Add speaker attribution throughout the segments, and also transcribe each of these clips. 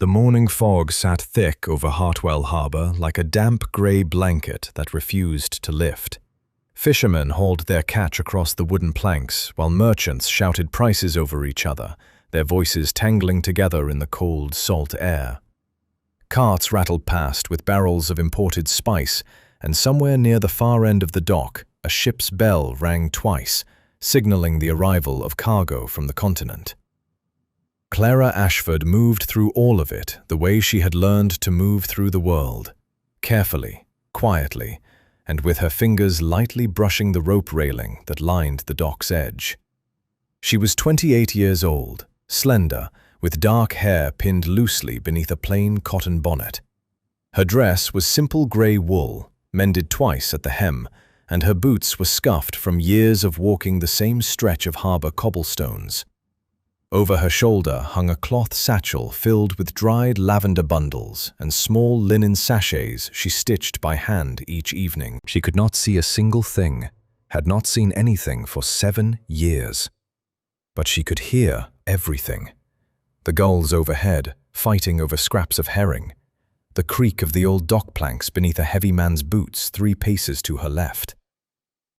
Speaker 1: The morning fog sat thick over Hartwell Harbour like a damp grey blanket that refused to lift. Fishermen hauled their catch across the wooden planks, while merchants shouted prices over each other, their voices tangling together in the cold, salt air. Carts rattled past with barrels of imported spice, and somewhere near the far end of the dock, a ship's bell rang twice, signaling the arrival of cargo from the continent. Clara Ashford moved through all of it the way she had learned to move through the world, carefully, quietly, and with her fingers lightly brushing the rope railing that lined the dock's edge. She was 28 years old, slender, with dark hair pinned loosely beneath a plain cotton bonnet. Her dress was simple grey wool, mended twice at the hem, and her boots were scuffed from years of walking the same stretch of harbour cobblestones. Over her shoulder hung a cloth satchel filled with dried lavender bundles and small linen sachets she stitched by hand each evening. She could not see a single thing, had not seen anything for 7 years. But she could hear everything. The gulls overhead, fighting over scraps of herring. The creak of the old dock planks beneath a heavy man's boots 3 paces to her left.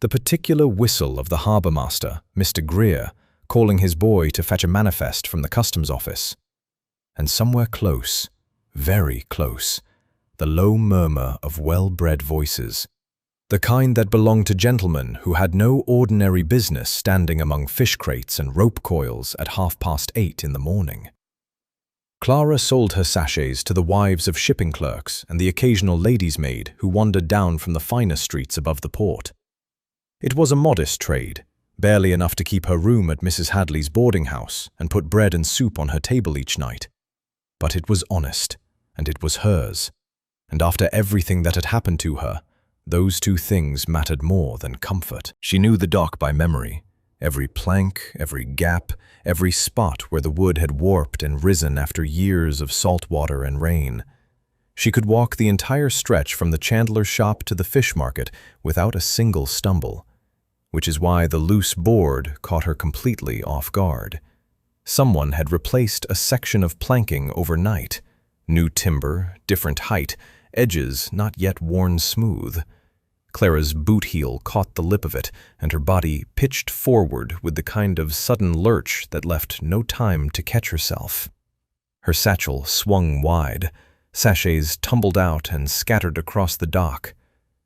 Speaker 1: The particular whistle of the harbour master, Mr. Greer, calling his boy to fetch a manifest from the customs office. And somewhere close, very close, the low murmur of well-bred voices, the kind that belonged to gentlemen who had no ordinary business standing among fish crates and rope coils at 8:30 in the morning. Clara sold her sachets to the wives of shipping clerks and the occasional lady's maid who wandered down from the finer streets above the port. It was a modest trade, barely enough to keep her room at Mrs. Hadley's boarding house and put bread and soup on her table each night. But it was honest, and it was hers, and after everything that had happened to her, those 2 things mattered more than comfort. She knew the dock by memory, every plank, every gap, every spot where the wood had warped and risen after years of salt water and rain. She could walk the entire stretch from the chandler's shop to the fish market without a single stumble, which is why the loose board caught her completely off guard. Someone had replaced a section of planking overnight. New timber, different height, edges not yet worn smooth. Clara's boot heel caught the lip of it, and her body pitched forward with the kind of sudden lurch that left no time to catch herself. Her satchel swung wide. Sachets tumbled out and scattered across the dock.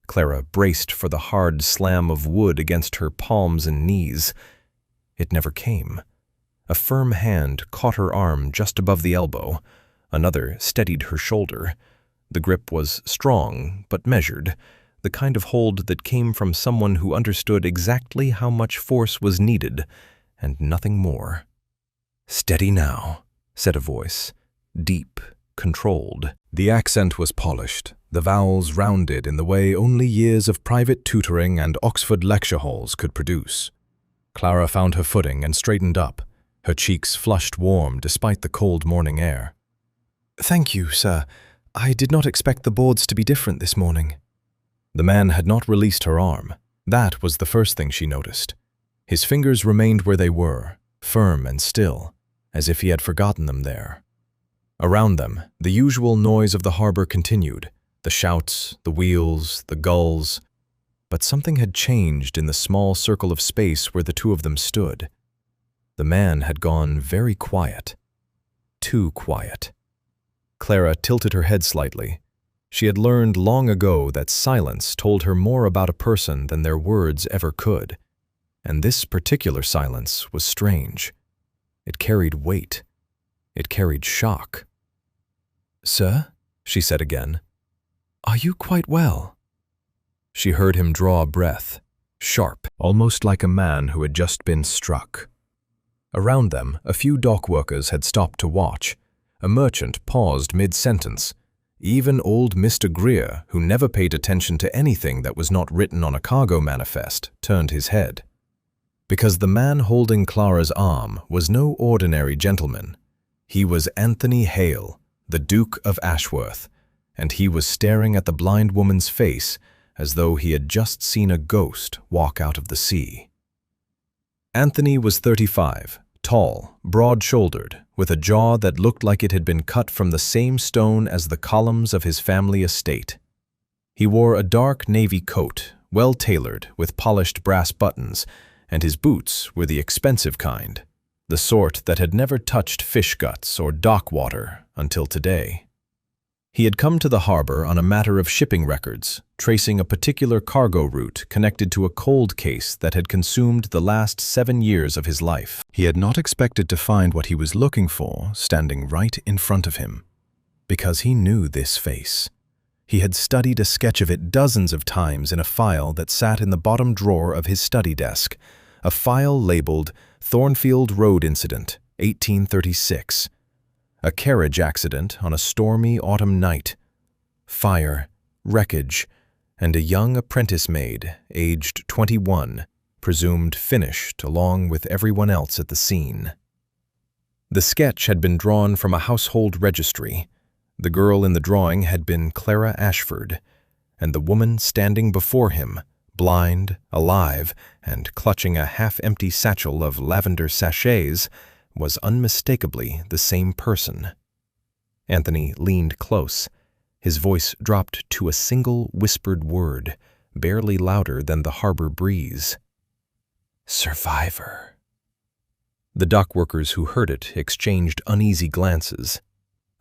Speaker 1: Clara braced for the hard slam of wood against her palms and knees. It never came. A firm hand caught her arm just above the elbow. Another steadied her shoulder. The grip was strong but measured, the kind of hold that came from someone who understood exactly how much force was needed, and nothing more. "Steady now," said a voice, deep, controlled. The accent was polished, the vowels rounded in the way only years of private tutoring and Oxford lecture halls could produce. Clara found her footing and straightened up, her cheeks flushed warm despite the cold morning air. "Thank you, sir. I did not expect the boards to be different this morning." The man had not released her arm. That was the first thing she noticed. His fingers remained where they were, firm and still, as if he had forgotten them there. Around them, the usual noise of the harbour continued, the shouts, the wheels, the gulls. But something had changed in the small circle of space where the 2 of them stood. The man had gone very quiet. Too quiet. Clara tilted her head slightly. She had learned long ago that silence told her more about a person than their words ever could. And this particular silence was strange. It carried weight. It carried shock. "Sir," she said again, "are you quite well?" She heard him draw a breath, sharp, almost like a man who had just been struck. Around them, a few dock workers had stopped to watch. A merchant paused mid-sentence. Even old Mr. Greer, who never paid attention to anything that was not written on a cargo manifest, turned his head. Because the man holding Clara's arm was no ordinary gentleman. He was Anthony Hale, the Duke of Ashworth, and he was staring at the blind woman's face as though he had just seen a ghost walk out of the sea. Anthony was 35, tall, broad-shouldered, with a jaw that looked like it had been cut from the same stone as the columns of his family estate. He wore a dark navy coat, well-tailored, with polished brass buttons, and his boots were the expensive kind, the sort that had never touched fish guts or dock water until today. He had come to the harbor on a matter of shipping records, tracing a particular cargo route connected to a cold case that had consumed the last 7 years of his life. He had not expected to find what he was looking for standing right in front of him, because he knew this face. He had studied a sketch of it dozens of times in a file that sat in the bottom drawer of his study desk, a file labeled Thornfield Road Incident, 1836. A carriage accident on a stormy autumn night. Fire, wreckage, and a young apprentice maid, aged 21, presumed finished along with everyone else at the scene. The sketch had been drawn from a household registry. The girl in the drawing had been Clara Ashford, and the woman standing before him, blind, alive, and clutching a half-empty satchel of lavender sachets, was unmistakably the same person. Anthony leaned close. His voice dropped to a single whispered word, barely louder than the harbor breeze. Survivor. The dock workers who heard it exchanged uneasy glances.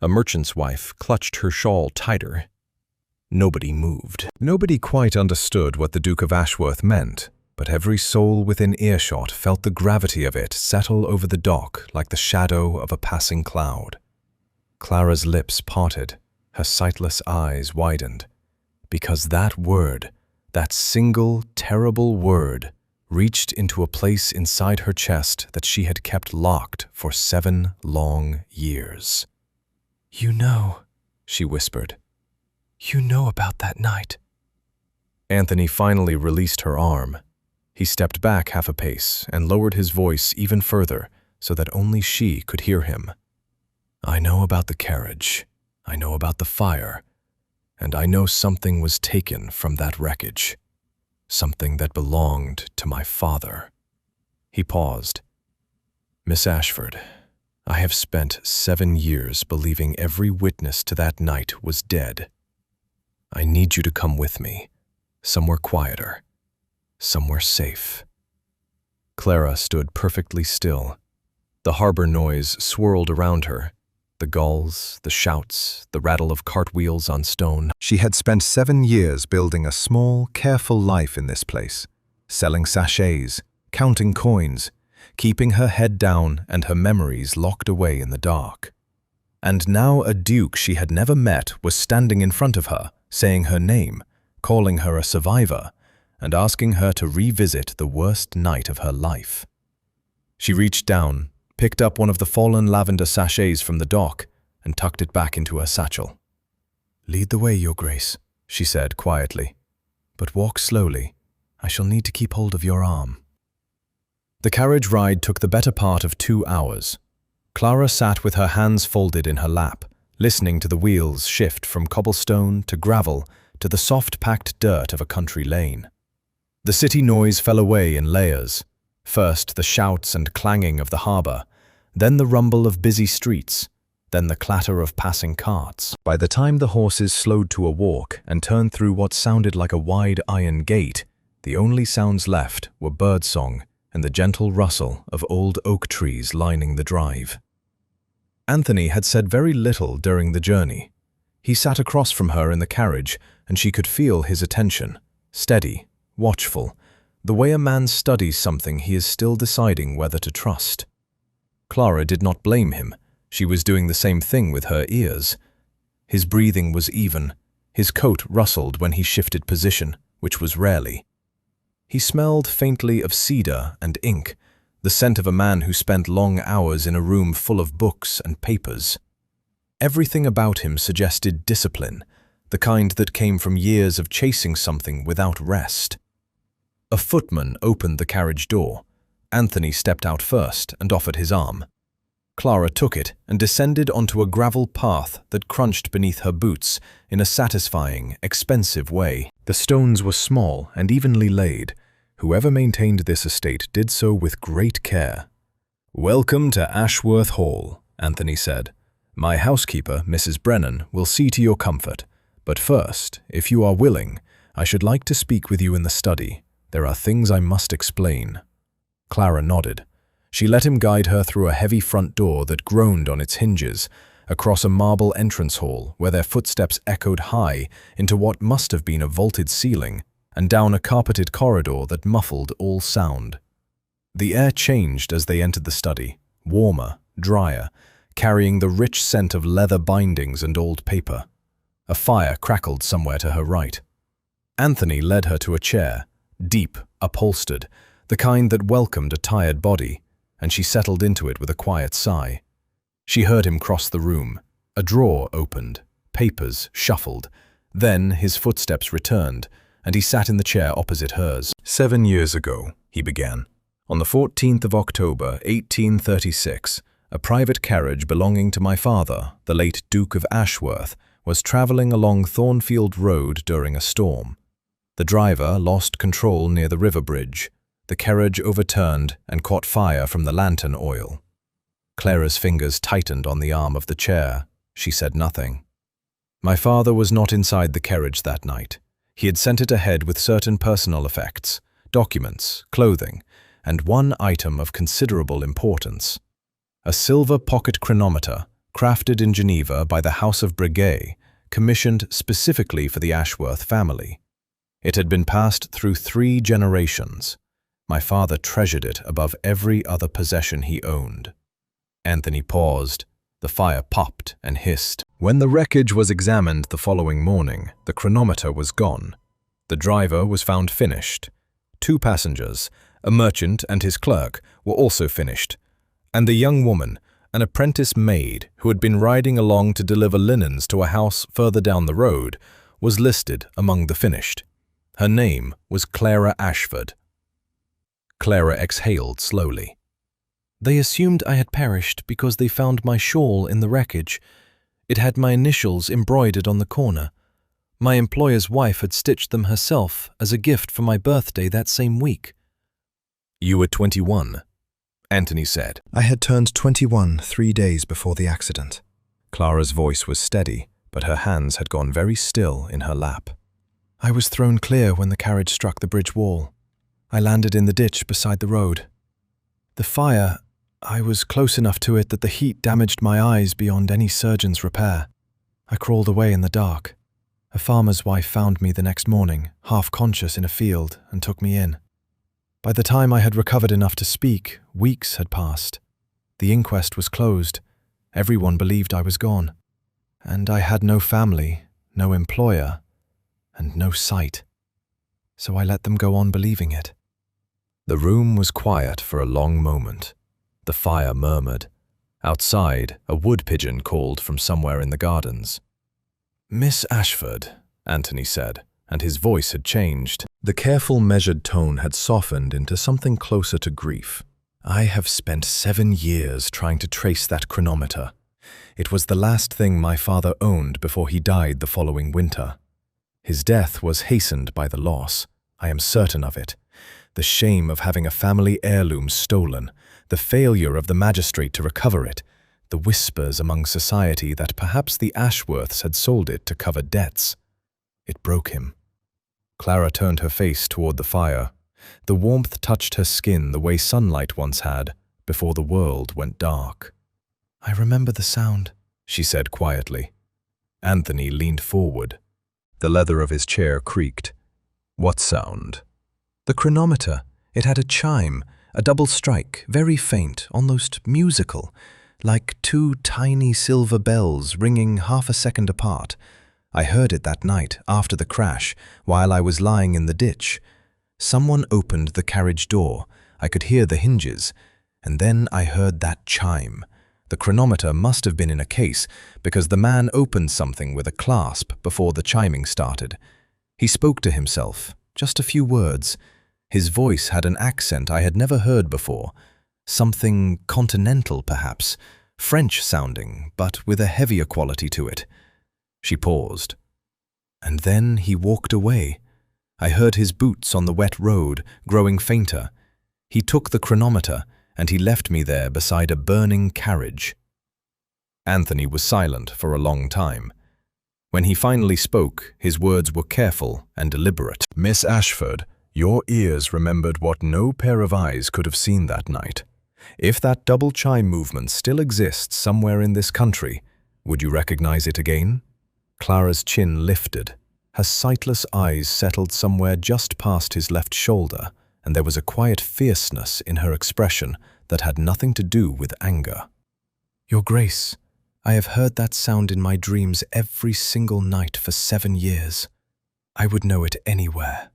Speaker 1: A merchant's wife clutched her shawl tighter. Nobody moved. Nobody quite understood what the Duke of Ashworth meant, but every soul within earshot felt the gravity of it settle over the dock like the shadow of a passing cloud. Clara's lips parted, her sightless eyes widened, because that word, that single, terrible word, reached into a place inside her chest that she had kept locked for 7 long years. "You know," she whispered. "You know about that night." Anthony finally released her arm. He stepped back half a pace and lowered his voice even further so that only she could hear him. "I know about the carriage, I know about the fire, and I know something was taken from that wreckage, something that belonged to my father." He paused. "Miss Ashford, I have spent 7 years believing every witness to that night was dead. I need you to come with me, somewhere quieter, somewhere safe." Clara stood perfectly still. The harbor noise swirled around her. The gulls, the shouts, the rattle of cartwheels on stone. She had spent 7 years building a small, careful life in this place, selling sachets, counting coins, keeping her head down and her memories locked away in the dark. And now a duke she had never met was standing in front of her, saying her name, calling her a survivor, and asking her to revisit the worst night of her life. She reached down, picked up one of the fallen lavender sachets from the dock, and tucked it back into her satchel. "Lead the way, Your Grace," she said quietly. "But walk slowly. I shall need to keep hold of your arm." The carriage ride took the better part of 2 hours. Clara sat with her hands folded in her lap, listening to the wheels shift from cobblestone to gravel to the soft-packed dirt of a country lane. The city noise fell away in layers. First the shouts and clanging of the harbor, then the rumble of busy streets, then the clatter of passing carts. By the time the horses slowed to a walk and turned through what sounded like a wide iron gate, the only sounds left were birdsong and the gentle rustle of old oak trees lining the drive. Anthony had said very little during the journey. He sat across from her in the carriage, and she could feel his attention, steady, watchful, the way a man studies something he is still deciding whether to trust. Clara did not blame him. She was doing the same thing with her ears. His breathing was even. His coat rustled when he shifted position, which was rarely. He smelled faintly of cedar and ink, the scent of a man who spent long hours in a room full of books and papers. Everything about him suggested discipline, the kind that came from years of chasing something without rest. A footman opened the carriage door. Anthony stepped out first and offered his arm. Clara took it and descended onto a gravel path that crunched beneath her boots in a satisfying, expensive way. The stones were small and evenly laid. Whoever maintained this estate did so with great care. "Welcome to Ashworth Hall," Anthony said. "My housekeeper, Mrs. Brennan, will see to your comfort. But first, if you are willing, I should like to speak with you in the study. There are things I must explain." Clara nodded. She let him guide her through a heavy front door that groaned on its hinges, across a marble entrance hall where their footsteps echoed high into what must have been a vaulted ceiling, and down a carpeted corridor that muffled all sound. The air changed as they entered the study, warmer, drier, carrying the rich scent of leather bindings and old paper. A fire crackled somewhere to her right. Anthony led her to a chair, deep, upholstered, the kind that welcomed a tired body, and she settled into it with a quiet sigh. She heard him cross the room. A drawer opened, papers shuffled. Then his footsteps returned, and he sat in the chair opposite hers. "7 years ago," he began. "On the 14th of October, 1836, a private carriage belonging to my father, the late Duke of Ashworth, was travelling along Thornfield Road during a storm. The driver lost control near the river bridge. The carriage overturned and caught fire from the lantern oil." Clara's fingers tightened on the arm of the chair. She said nothing. "My father was not inside the carriage that night. He had sent it ahead with certain personal effects, documents, clothing, and one item of considerable importance. A silver pocket chronometer, crafted in Geneva by the House of Breguet, commissioned specifically for the Ashworth family. It had been passed through 3 generations. My father treasured it above every other possession he owned." Anthony paused. The fire popped and hissed. When the wreckage was examined the following morning, the chronometer was gone. The driver was found finished. 2 passengers, a merchant and his clerk, were also finished, and the young woman, an apprentice maid who had been riding along to deliver linens to a house further down the road, was listed among the finished. Her name was Clara Ashford. Clara exhaled slowly. "They assumed I had perished because they found my shawl in the wreckage. It had my initials embroidered on the corner. My employer's wife had stitched them herself as a gift for my birthday that same week." "You were 21, Anthony said.
Speaker 2: "I had turned 21 3 days before the accident."
Speaker 1: Clara's voice was steady, but her hands had gone very still in her lap.
Speaker 2: "I was thrown clear when the carriage struck the bridge wall. I landed in the ditch beside the road. The fire, I was close enough to it that the heat damaged my eyes beyond any surgeon's repair. I crawled away in the dark. A farmer's wife found me the next morning, half conscious in a field, and took me in. By the time I had recovered enough to speak, weeks had passed. The inquest was closed. Everyone believed I was gone. And I had no family, no employer, and no sight. So I let them go on believing it."
Speaker 1: The room was quiet for a long moment. The fire murmured. Outside, a wood pigeon called from somewhere in the gardens. "Miss Ashford," Anthony said, and his voice had changed. The careful, measured tone had softened into something closer to grief. "I have spent 7 years trying to trace that chronometer. It was the last thing my father owned before he died the following winter. His death was hastened by the loss. I am certain of it. The shame of having a family heirloom stolen, the failure of the magistrate to recover it, the whispers among society that perhaps the Ashworths had sold it to cover debts. It broke him." Clara turned her face toward the fire. The warmth touched her skin the way sunlight once had, before the world went dark.
Speaker 2: "I remember the sound,"
Speaker 1: she said quietly. Anthony leaned forward. The leather of his chair creaked. "What sound?"
Speaker 2: "The chronometer. It had a chime, a double strike, very faint, almost musical, like 2 tiny silver bells ringing half a second apart. I heard it that night, after the crash, while I was lying in the ditch. Someone opened the carriage door. I could hear the hinges, and then I heard that chime. The chronometer must have been in a case, because the man opened something with a clasp before the chiming started. He spoke to himself, just a few words. His voice had an accent I had never heard before, something continental perhaps, French-sounding, but with a heavier quality to it." She paused. "And then he walked away. I heard his boots on the wet road, growing fainter. He took the chronometer,
Speaker 1: and he left me there beside a burning carriage." Anthony was silent for a long time. When he finally spoke, his words were careful and deliberate. "Miss Ashford, your ears remembered what no pair of eyes could have seen that night. If that double chime movement still exists somewhere in this country, would you recognize it again?" Clara's chin lifted. Her sightless eyes settled somewhere just past his left shoulder, and there was a quiet fierceness in her expression that had nothing to do with anger. "Your Grace, I have heard that sound in my dreams every single night for 7 years. I would know it anywhere."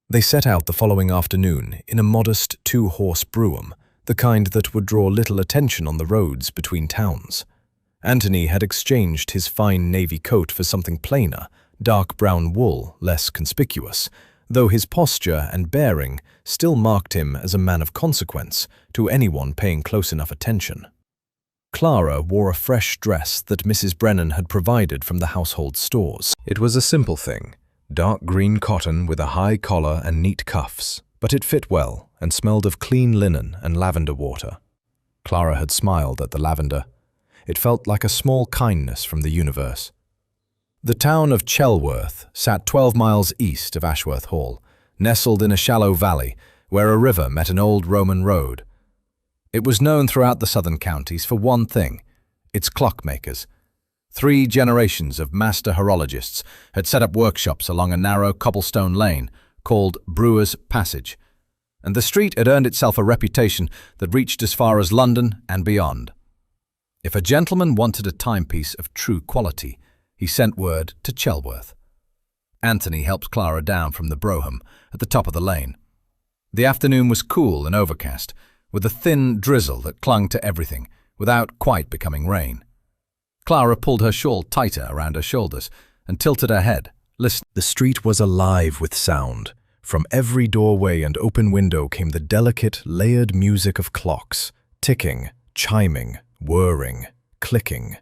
Speaker 1: They set out the following afternoon in a modest 2-horse brougham, the kind that would draw little attention on the roads between towns. Anthony had exchanged his fine navy coat for something plainer, dark brown wool, less conspicuous, though his posture and bearing still marked him as a man of consequence to anyone paying close enough attention. Clara wore a fresh dress that Mrs. Brennan had provided from the household stores. It was a simple thing, dark green cotton with a high collar and neat cuffs, but it fit well and smelled of clean linen and lavender water. Clara had smiled at the lavender. It felt like a small kindness from the universe. The town of Chelworth sat 12 miles east of Ashworth Hall, nestled in a shallow valley where a river met an old Roman road. It was known throughout the southern counties for one thing: its clockmakers. 3 generations of master horologists had set up workshops along a narrow cobblestone lane called Brewer's Passage, and the street had earned itself a reputation that reached as far as London and beyond. If a gentleman wanted a timepiece of true quality, he sent word to Chelworth. Anthony helped Clara down from the brougham at the top of the lane. The afternoon was cool and overcast, with a thin drizzle that clung to everything, without quite becoming rain. Clara pulled her shawl tighter around her shoulders and tilted her head, listening. The street was alive with sound. From every doorway and open window came the delicate, layered music of clocks, ticking, chiming, whirring, clicking.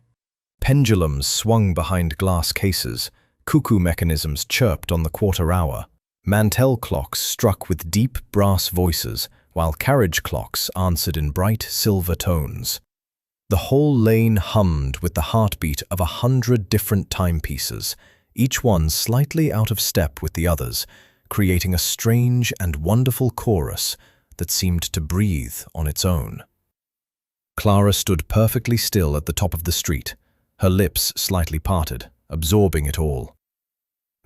Speaker 1: Pendulums swung behind glass cases, cuckoo mechanisms chirped on the quarter hour. Mantel clocks struck with deep brass voices, while carriage clocks answered in bright silver tones. The whole lane hummed with the heartbeat of 100 different timepieces, each one slightly out of step with the others, creating a strange and wonderful chorus that seemed to breathe on its own. Clara stood perfectly still at the top of the street, her lips slightly parted, absorbing it all.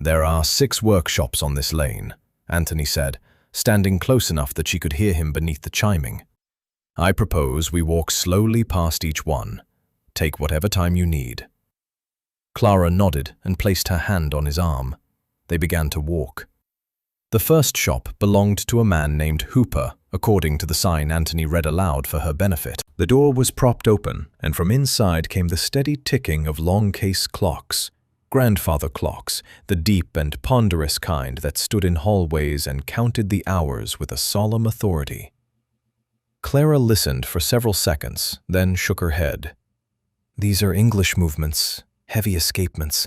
Speaker 1: "There are 6 workshops on this lane," Anthony said, standing close enough that she could hear him beneath the chiming. "I propose we walk slowly past each one. Take whatever time you need." Clara nodded and placed her hand on his arm. They began to walk. The first shop belonged to a man named Hooper, according to the sign Anthony read aloud for her benefit. The door was propped open, and from inside came the steady ticking of long case clocks. Grandfather clocks, the deep and ponderous kind that stood in hallways and counted the hours with a solemn authority. Clara listened for several seconds, then shook her head. "These are English movements, heavy escapements.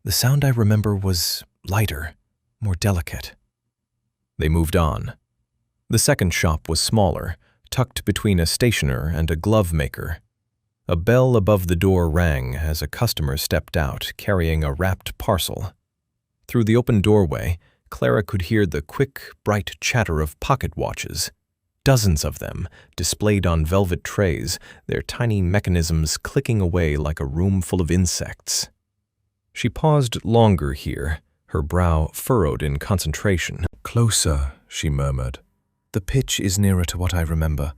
Speaker 1: The sound I remember was lighter, more delicate." They moved on. The second shop was smaller, tucked between a stationer and a glove maker. A bell above the door rang as a customer stepped out carrying a wrapped parcel. Through the open doorway, Clara could hear the quick, bright chatter of pocket watches. Dozens of them, displayed on velvet trays, their tiny mechanisms clicking away like a room full of insects. She paused longer here, her brow furrowed in concentration. "Closer," she murmured. "The pitch is nearer to what I remember,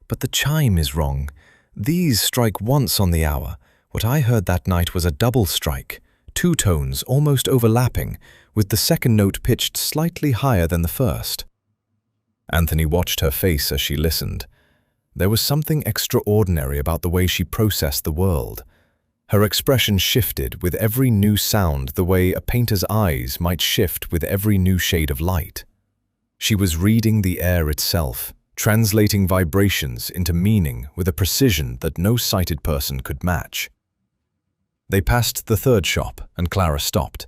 Speaker 1: but the chime is wrong. These strike once on the hour. What I heard that night was a double strike, 2 tones almost overlapping, with the second note pitched slightly higher than the first." Anthony watched her face as she listened. There was something extraordinary about the way she processed the world. Her expression shifted with every new sound the way a painter's eyes might shift with every new shade of light. She was reading the air itself, translating vibrations into meaning with a precision that no sighted person could match. They passed the third shop, and Clara stopped.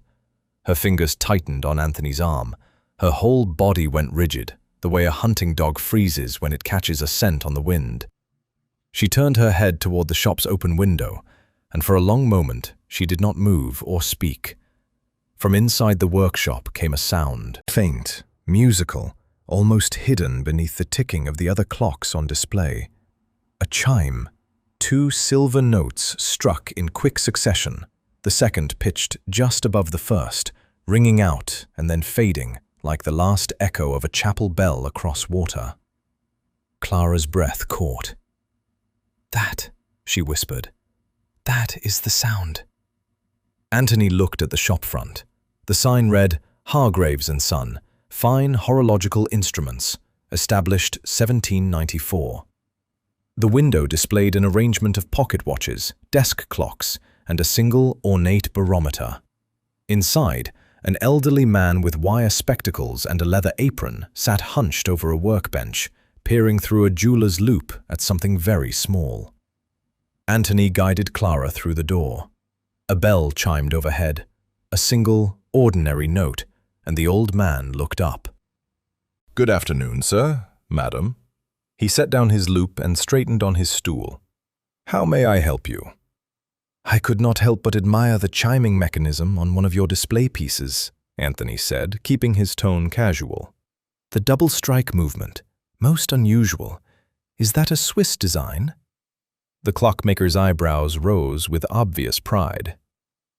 Speaker 1: Her fingers tightened on Anthony's arm. Her whole body went rigid, the way a hunting dog freezes when it catches a scent on the wind. She turned her head toward the shop's open window, and for a long moment she did not move or speak. From inside the workshop came a sound, faint, musical, almost hidden beneath the ticking of the other clocks on display. A chime. 2 silver notes struck in quick succession, the second pitched just above the first, ringing out and then fading like the last echo of a chapel bell across water. Clara's breath caught. "That," she whispered. "That is the sound." Anthony looked at the shop front. The sign read, "Hargraves & Son, Fine Horological Instruments, established 1794. The window displayed an arrangement of pocket watches, desk clocks, and a single ornate barometer. Inside, an elderly man with wire spectacles and a leather apron sat hunched over a workbench, peering through a jeweler's loupe at something very small. Anthony guided Clara through the door. A bell chimed overhead, a single, ordinary note, and the old man looked up.
Speaker 3: "Good afternoon, sir, madam."
Speaker 1: He set down his loupe and straightened on his stool.
Speaker 3: "How may I help you?"
Speaker 1: "I could not help but admire the chiming mechanism on one of your display pieces," Anthony said, keeping his tone casual. "The double strike movement, most unusual. Is that a Swiss design?" The clockmaker's eyebrows rose with obvious pride.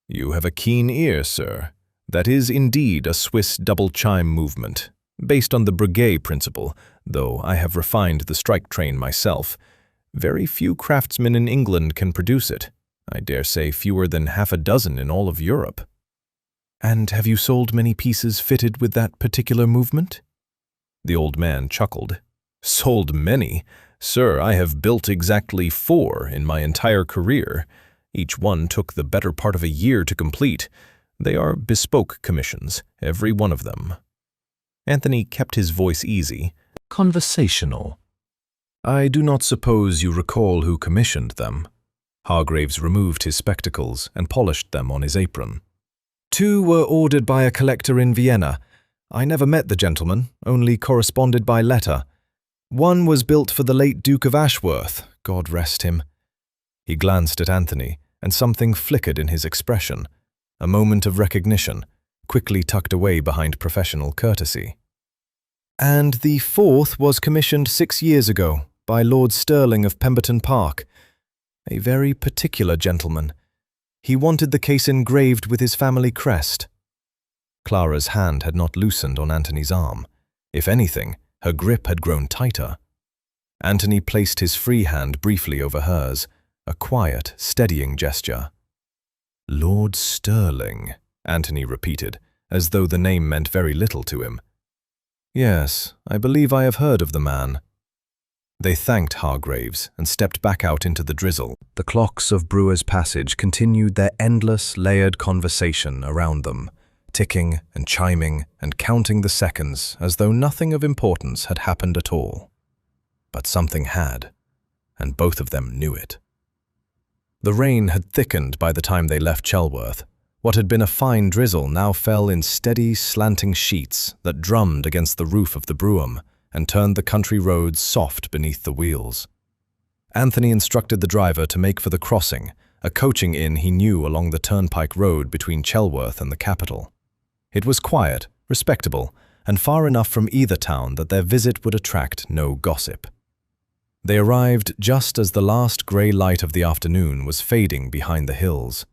Speaker 3: "You have a keen ear, sir. That is indeed a Swiss double chime movement, based on the Breguet principle, though I have refined the strike train myself. Very few craftsmen in England can produce it. I dare say fewer than half a dozen in all of Europe."
Speaker 1: "And have you sold many pieces fitted with that particular movement?"
Speaker 3: The old man chuckled. "Sold many? Sir, I have built exactly 4 in my entire career. Each one took the better part of a year to complete. They are bespoke commissions, every one of them."
Speaker 1: Anthony kept his voice easy,
Speaker 2: Conversational.
Speaker 1: "I do not suppose you recall who commissioned them." Hargraves removed his spectacles and polished them on his apron. "2 were ordered by a collector in Vienna. I never met the gentleman, only corresponded by letter. One was built for the late Duke of Ashworth, God rest him." He glanced at Anthony, and something flickered in his expression, a moment of recognition, quickly tucked away behind professional courtesy. "And the 4th was commissioned 6 years ago by Lord Stirling of Pemberton Park. A very particular gentleman. He wanted the case engraved with his family crest." Clara's hand had not loosened on Anthony's arm. If anything, her grip had grown tighter. Anthony placed his free hand briefly over hers, a quiet, steadying gesture. "Lord Stirling," Anthony repeated, as though the name meant very little to him. "Yes, I believe I have heard of the man." They thanked Hargraves and stepped back out into the drizzle. The clocks of Brewer's Passage continued their endless, layered conversation around them, ticking and chiming and counting the seconds as though nothing of importance had happened at all. But something had, and both of them knew it. The rain had thickened by the time they left Chelworth. What had been a fine drizzle now fell in steady, slanting sheets that drummed against the roof of the brougham and turned the country roads soft beneath the wheels. Anthony instructed the driver to make for the crossing, a coaching inn he knew along the turnpike road between Chelworth and the capital. It was quiet, respectable, and far enough from either town that their visit would attract no gossip. They arrived just as the last grey light of the afternoon was fading behind the hills.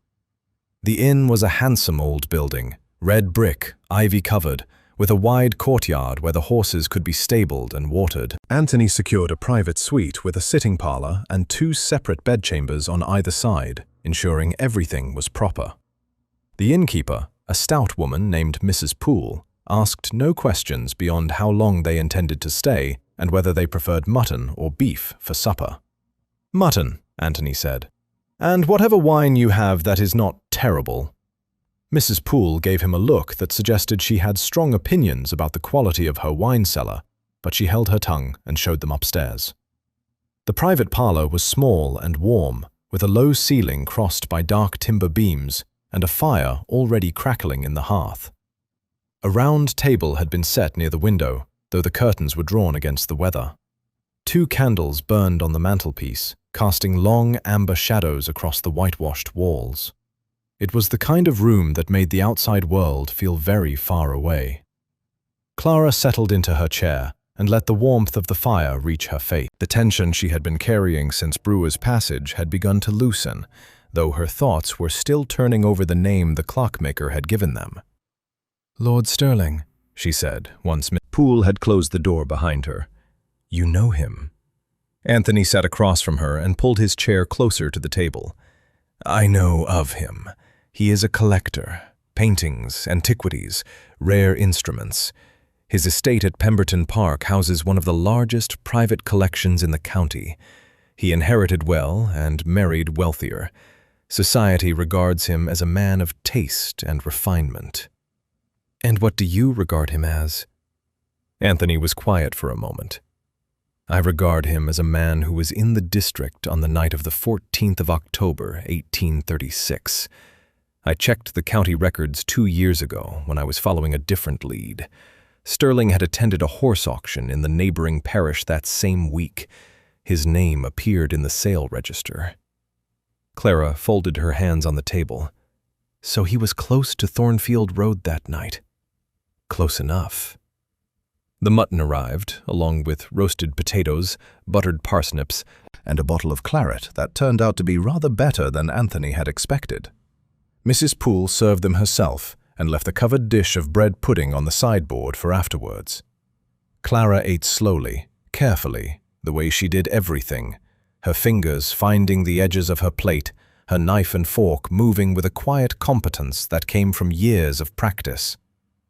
Speaker 1: The inn was a handsome old building, red brick, ivy-covered, with a wide courtyard where the horses could be stabled and watered. Anthony secured a private suite with a sitting parlour and 2 separate bedchambers on either side, ensuring everything was proper. The innkeeper, a stout woman named Mrs. Poole, asked no questions beyond how long they intended to stay and whether they preferred mutton or beef for supper. "Mutton," Anthony said, "and whatever wine you have that is not terrible." Mrs. Poole gave him a look that suggested she had strong opinions about the quality of her wine cellar, but she held her tongue and showed them upstairs. The private parlour was small and warm, with a low ceiling crossed by dark timber beams and a fire already crackling in the hearth. A round table had been set near the window, though the curtains were drawn against the weather. 2 candles burned on the mantelpiece, casting long amber shadows across the whitewashed walls. It was the kind of room that made the outside world feel very far away. Clara settled into her chair and let the warmth of the fire reach her face. The tension she had been carrying since Brewer's passage had begun to loosen, though her thoughts were still turning over the name the clockmaker had given them. "Lord Stirling," she said, once Poole had closed the door behind her. "You know him." Anthony sat across from her and pulled his chair closer to the table. "I know of him. He is a collector. Paintings, antiquities, rare instruments. His estate at Pemberton Park houses one of the largest private collections in the county. He inherited well and married wealthier. Society regards him as a man of taste and refinement." "And what do you regard him as?" Anthony was quiet for a moment. "I regard him as a man who was in the district on the night of the 14th of October, 1836. I checked the county records 2 years ago when I was following a different lead. Stirling had attended a horse auction in the neighboring parish that same week. His name appeared in the sale register." Clara folded her hands on the table. "So he was close to Thornfield Road that night." "Close enough." The mutton arrived, along with roasted potatoes, buttered parsnips, and a bottle of claret that turned out to be rather better than Anthony had expected. Mrs. Poole served them herself and left a covered dish of bread pudding on the sideboard for afterwards. Clara ate slowly, carefully, the way she did everything, her fingers finding the edges of her plate, her knife and fork moving with a quiet competence that came from years of practice.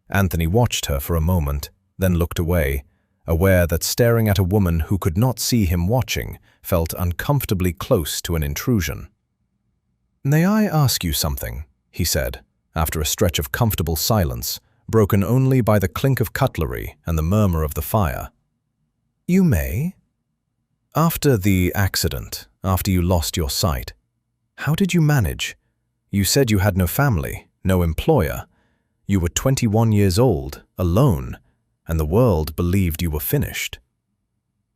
Speaker 1: Anthony watched her for a moment, then looked away, aware that staring at a woman who could not see him watching felt uncomfortably close to an intrusion. "May I ask you something?" he said, after a stretch of comfortable silence, broken only by the clink of cutlery and the murmur of the fire. "You may." "After the accident, after you lost your sight, how did you manage? You said you had no family, no employer. You were 21 years old, alone, and the world believed you were finished."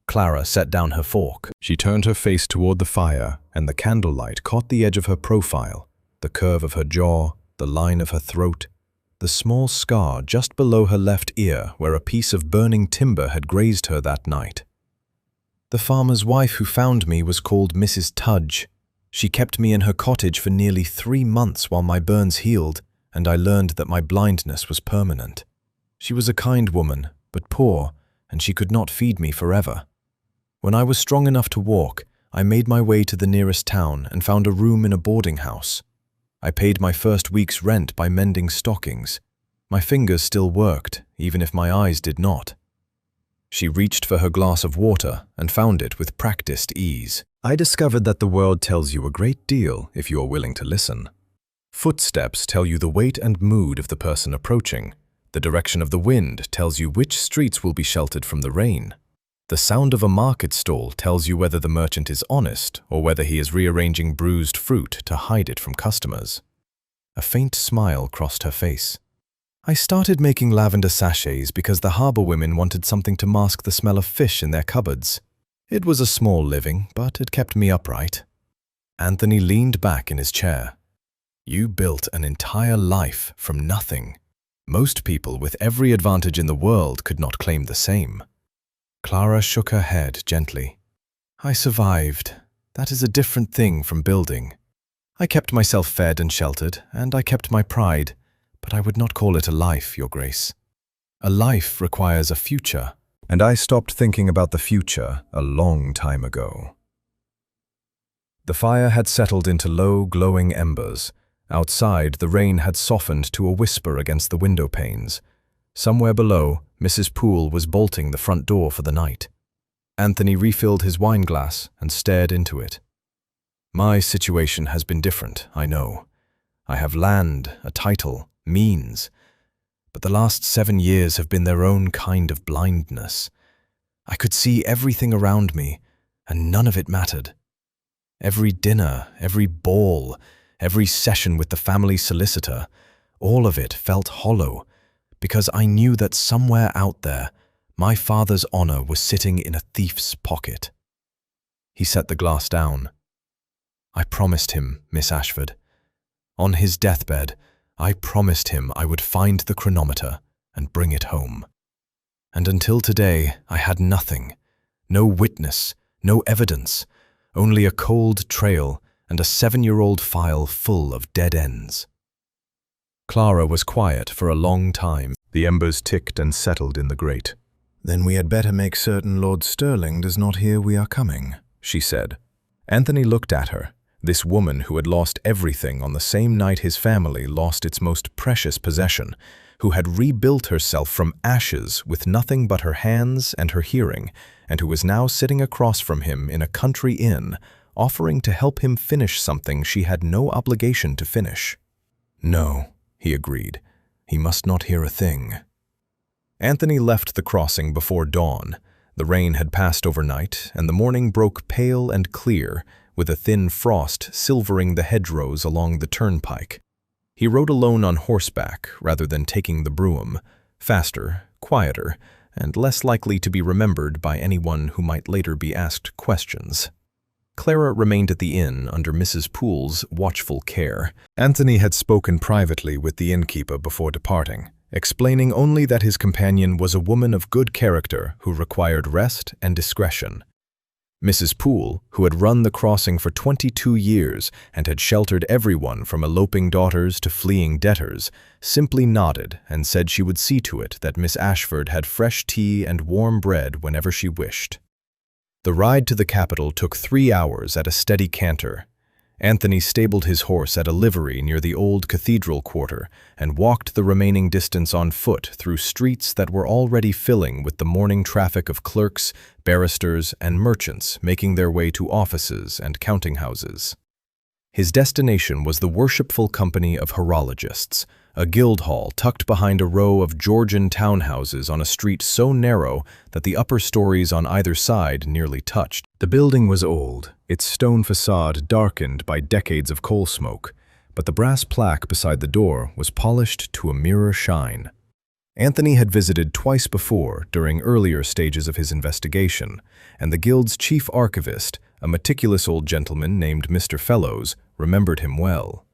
Speaker 1: Clara set down her fork. She turned her face toward the fire, and the candlelight caught the edge of her profile, the curve of her jaw, the line of her throat, the small scar just below her left ear where a piece of burning timber had grazed her that night. "The farmer's wife who found me was called Mrs. Tudge. She kept me in her cottage for nearly 3 months while my burns healed, and I learned that my blindness was permanent. She was a kind woman, but poor, and she could not feed me forever. When I was strong enough to walk, I made my way to the nearest town and found a room in a boarding house. I paid my first week's rent by mending stockings. My fingers still worked, even if my eyes did not." She reached for her glass of water and found it with practiced ease. "I discovered that the world tells you a great deal if you are willing to listen. Footsteps tell you the weight and mood of the person approaching. The direction of the wind tells you which streets will be sheltered from the rain. The sound of a market stall tells you whether the merchant is honest or whether he is rearranging bruised fruit to hide it from customers." A faint smile crossed her face. "I started making lavender sachets because the harbor women wanted something to mask the smell of fish in their cupboards. It was a small living, but it kept me upright." Anthony leaned back in his chair. "You built an entire life from nothing. Most people with every advantage in the world could not claim the same." Clara shook her head gently. "I survived. That is a different thing from building. I kept myself fed and sheltered, and I kept my pride, but I would not call it a life, Your Grace. A life requires a future, and I stopped thinking about the future a long time ago." The fire had settled into low, glowing embers. Outside, the rain had softened to a whisper against the window panes. Somewhere below, Mrs. Poole was bolting the front door for the night. Anthony refilled his wineglass and stared into it. "My situation has been different, I know. I have land, a title, means. But the last 7 years have been their own kind of blindness. I could see everything around me, and none of it mattered. Every dinner, every ball, every session with the family solicitor, all of it felt hollow, because I knew that somewhere out there, My father's honor was sitting in a thief's pocket. He set the glass down. I promised him, Miss Ashford. On his deathbed, I promised him I would find the chronometer and bring it home. And until today, I had nothing. No witness, no evidence, only a cold trail and a 7-year-old file full of dead ends. Clara was quiet for a long time.
Speaker 2: The embers ticked and settled in the grate.
Speaker 1: "Then we had better make certain Lord Stirling does not hear we are coming," she said. Anthony looked at her, this woman who had lost everything on the same night his family lost its most precious possession, who had rebuilt herself from ashes with nothing but her hands and her hearing, and who was now sitting across from him in a country inn, offering to help him finish something she had no obligation to finish. "No," he agreed. "He must not hear a thing." Anthony left the crossing before dawn. The rain had passed overnight, and the morning broke pale and clear, with a thin frost silvering the hedgerows along the turnpike. He rode alone on horseback rather than taking the brougham, faster, quieter, and less likely to be remembered by anyone who might later be asked questions. Clara remained at the inn under Mrs. Poole's watchful care. Anthony had spoken privately with the innkeeper before departing, explaining only that his companion was a woman of good character who required rest and discretion. Mrs. Poole, who had run the crossing for 22 years and had sheltered everyone from eloping daughters to fleeing debtors, simply nodded and said she would see to it that Miss Ashford had fresh tea and warm bread whenever she wished. The ride to the capital took 3 hours at a steady canter. Anthony stabled his horse at a livery near the old cathedral quarter and walked the remaining distance on foot through streets that were already filling with the morning traffic of clerks, barristers, and merchants making their way to offices and counting houses. His destination was the worshipful company of horologists, a guild hall tucked behind a row of Georgian townhouses on a street so narrow that the upper stories on either side nearly touched. The building was old, its stone facade darkened by decades of coal smoke, but the brass plaque beside the door was polished to a mirror shine. Anthony had visited twice before during earlier stages of his investigation, and the guild's chief archivist, a meticulous old gentleman named Mr. Fellows, remembered him well.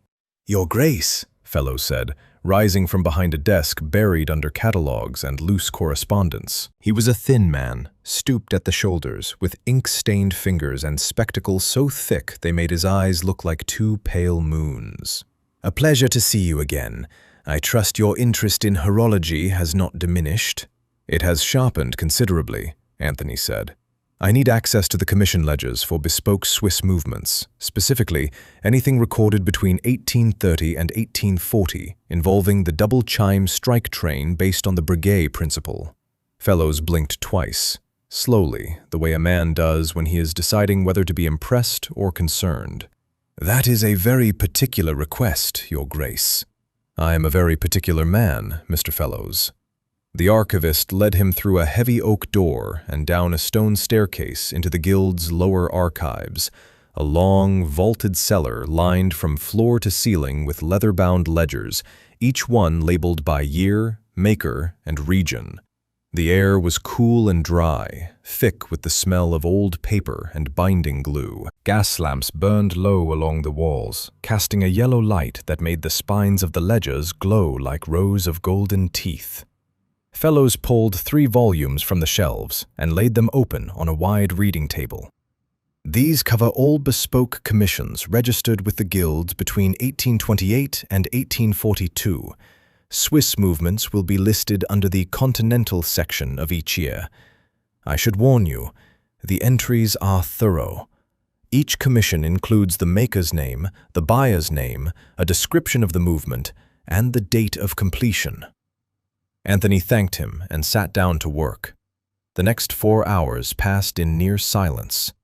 Speaker 1: "Your Grace," Fellows said, rising from behind a desk buried under catalogues and loose correspondence. He was a thin man, stooped at the shoulders, with ink-stained fingers and spectacles so thick they made his eyes look like 2 pale moons. "A pleasure to see you again. I trust your interest in horology has not diminished." "It has sharpened considerably," Anthony said. "I need access to the commission ledgers for bespoke Swiss movements, specifically anything recorded between 1830 and 1840 involving the double-chime strike train based on the Breguet principle." Fellows blinked twice, slowly, the way a man does when he is deciding whether to be impressed or concerned. "That is a very particular request, Your Grace." "I am a very particular man, Mr. Fellows." The archivist led him through a heavy oak door and down a stone staircase into the guild's lower archives, a long, vaulted cellar lined from floor to ceiling with leather-bound ledgers, each one labeled by year, maker, and region. The air was cool and dry, thick with the smell of old paper and binding glue. Gas lamps burned low along the walls, casting a yellow light that made the spines of the ledgers glow like rows of golden teeth. Fellows pulled 3 volumes from the shelves and laid them open on a wide reading table. "These cover all bespoke commissions registered with the guilds between 1828 and 1842. Swiss movements will be listed under the continental section of each year. I should warn you, the entries are thorough. Each commission includes the maker's name, the buyer's name, a description of the movement, and the date of completion." Anthony thanked him and sat down to work. The next 4 hours passed in near silence.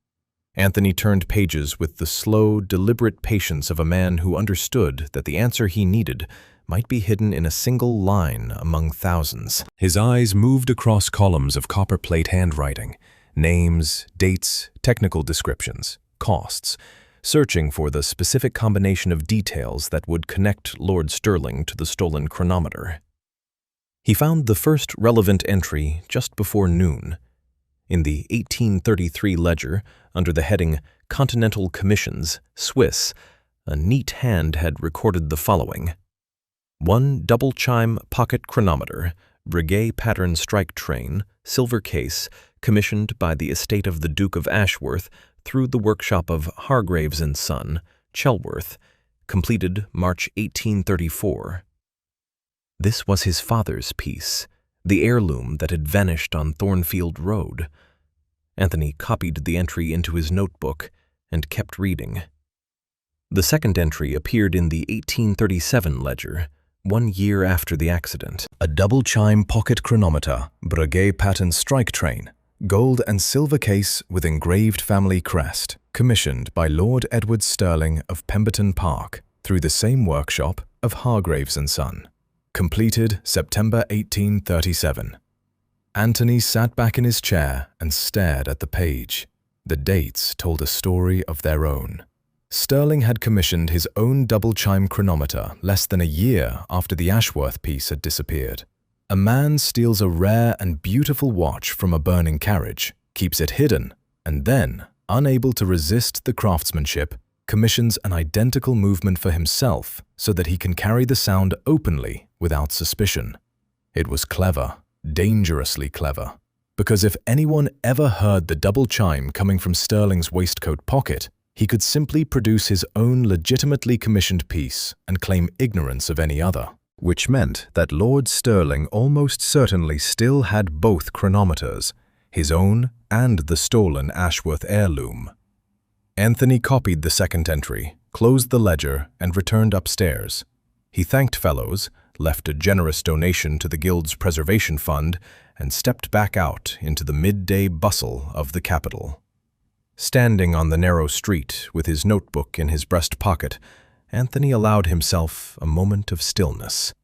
Speaker 1: Anthony turned pages with the slow, deliberate patience of a man who understood that the answer he needed might be hidden in a single line among thousands. His eyes moved across columns of copperplate handwriting, names, dates, technical descriptions, costs, searching for the specific combination of details that would connect Lord Stirling to the stolen chronometer.
Speaker 3: He found the first relevant entry just before noon. In the 1833 ledger, under the heading Continental Commissions, Swiss, a neat hand had recorded the following: 1 double-chime pocket chronometer, Breguet pattern strike train, silver case, commissioned by the estate of the Duke of Ashworth through the workshop of Hargreaves and Son, Chelworth, completed March 1834. This was his father's piece, the heirloom that had vanished on Thornfield Road. Anthony copied the entry into his notebook and kept reading. The second entry appeared in the 1837 ledger, 1 year after the accident.
Speaker 2: A double-chime pocket chronometer, Breguet pattern strike train, gold and silver case with engraved family crest, commissioned by Lord Edward Stirling of Pemberton Park through the same workshop of Hargreaves and Son. Completed September 1837. Anthony sat back in his chair and stared at the page. The dates told a story of their own. Stirling had commissioned his own double-chime chronometer less than a year after the Ashworth piece had disappeared. A man steals a rare and beautiful watch from a burning carriage, keeps it hidden, and then, unable to resist the craftsmanship, commissions an identical movement for himself so that he can carry the sound openly without suspicion. It was clever, dangerously clever, because if anyone ever heard the double chime coming from Stirling's waistcoat pocket, he could simply produce his own legitimately commissioned piece and claim ignorance of any other. Which meant that Lord Stirling almost certainly still had both chronometers, his own and the stolen Ashworth heirloom. Anthony copied the second entry, closed the ledger, and returned upstairs. He thanked Fellows, left a generous donation to the Guild's Preservation Fund, and stepped back out into the midday bustle of the capital. Standing on the narrow street with his notebook in his breast pocket, Anthony allowed himself a moment of stillness.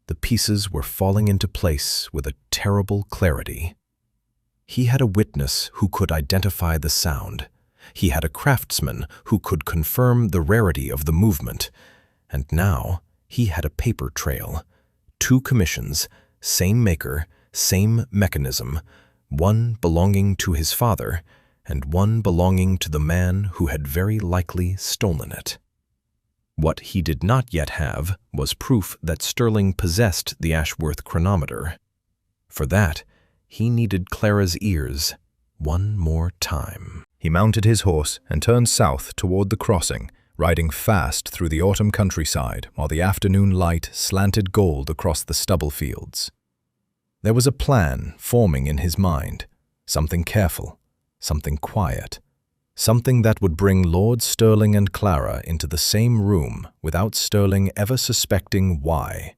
Speaker 2: The pieces were falling into place with a terrible clarity. He had a witness who could identify the sound. He had a craftsman who could confirm the rarity of the movement. And now he had a paper trail. 2 commissions, same maker, same mechanism, one belonging to his father, and one belonging to the man who had very likely stolen it. What he did not yet have was proof that Stirling possessed the Ashworth chronometer. For that, he needed Clara's ears one more time. He mounted his horse and turned south toward the crossing, riding fast through the autumn countryside while the afternoon light slanted gold across the stubble fields. There was a plan forming in his mind, something careful, something quiet, something that would bring Lord Stirling and Clara into the same room without Stirling ever suspecting why.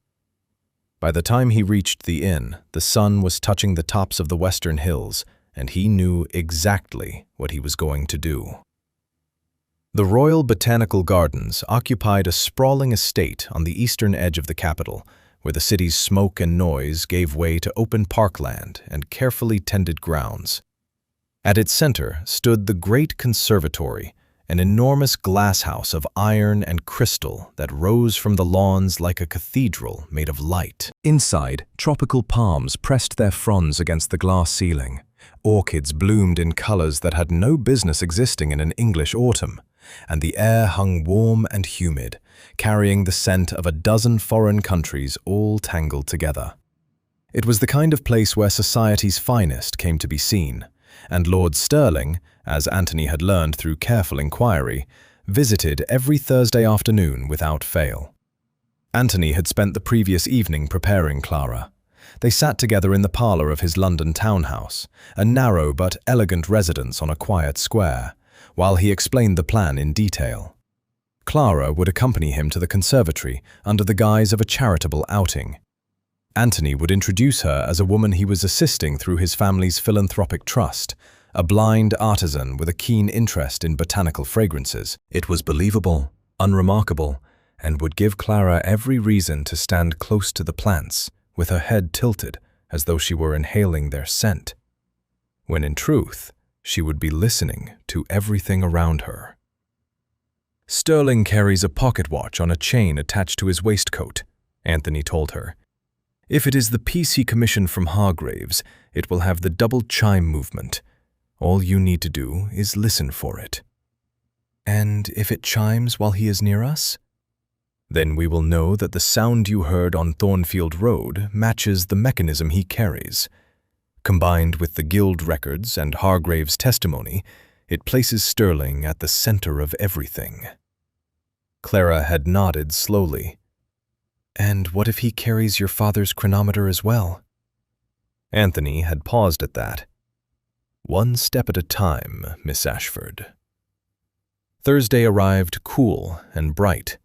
Speaker 2: By the time he reached the inn, the sun was touching the tops of the western hills, and he knew exactly what he was going to do. The Royal Botanical Gardens occupied a sprawling estate on the eastern edge of the capital, where the city's smoke and noise gave way to open parkland and carefully tended grounds. At its center stood the great conservatory, an enormous glasshouse of iron and crystal that rose from the lawns like a cathedral made of light. Inside, tropical palms pressed their fronds against the glass ceiling. Orchids bloomed in colors that had no business existing in an English autumn, and the air hung warm and humid, carrying the scent of a dozen foreign countries all tangled together. It was the kind of place where society's finest came to be seen, and Lord Stirling, as Anthony had learned through careful inquiry, visited every Thursday afternoon without fail. Anthony had spent the previous evening preparing Clara. They sat together in the parlour of his London townhouse, a narrow but elegant residence on a quiet square, while he explained the plan in detail. Clara would accompany him to the conservatory under the guise of a charitable outing. Anthony would introduce her as a woman he was assisting through his family's philanthropic trust, a blind artisan with a keen interest in botanical fragrances. It was believable, unremarkable, and would give Clara every reason to stand close to the plants, with her head tilted as though she were inhaling their scent, when in truth she would be listening to everything around her. "Stirling carries a pocket watch on a chain attached to his waistcoat," Anthony told her.
Speaker 3: If it is the piece he commissioned from Hargraves, it will have the double chime movement. All you need to do is listen for it. And if it chimes while he is near us? Then we will know that the sound you heard on Thornfield Road matches the mechanism he carries. Combined with the guild records and Hargraves' testimony, it places Sterling at the center of everything. Clara had nodded slowly. And what if he carries your father's chronometer as well? Anthony had paused at that. One step at a time, Miss Ashford. Thursday arrived cool and bright.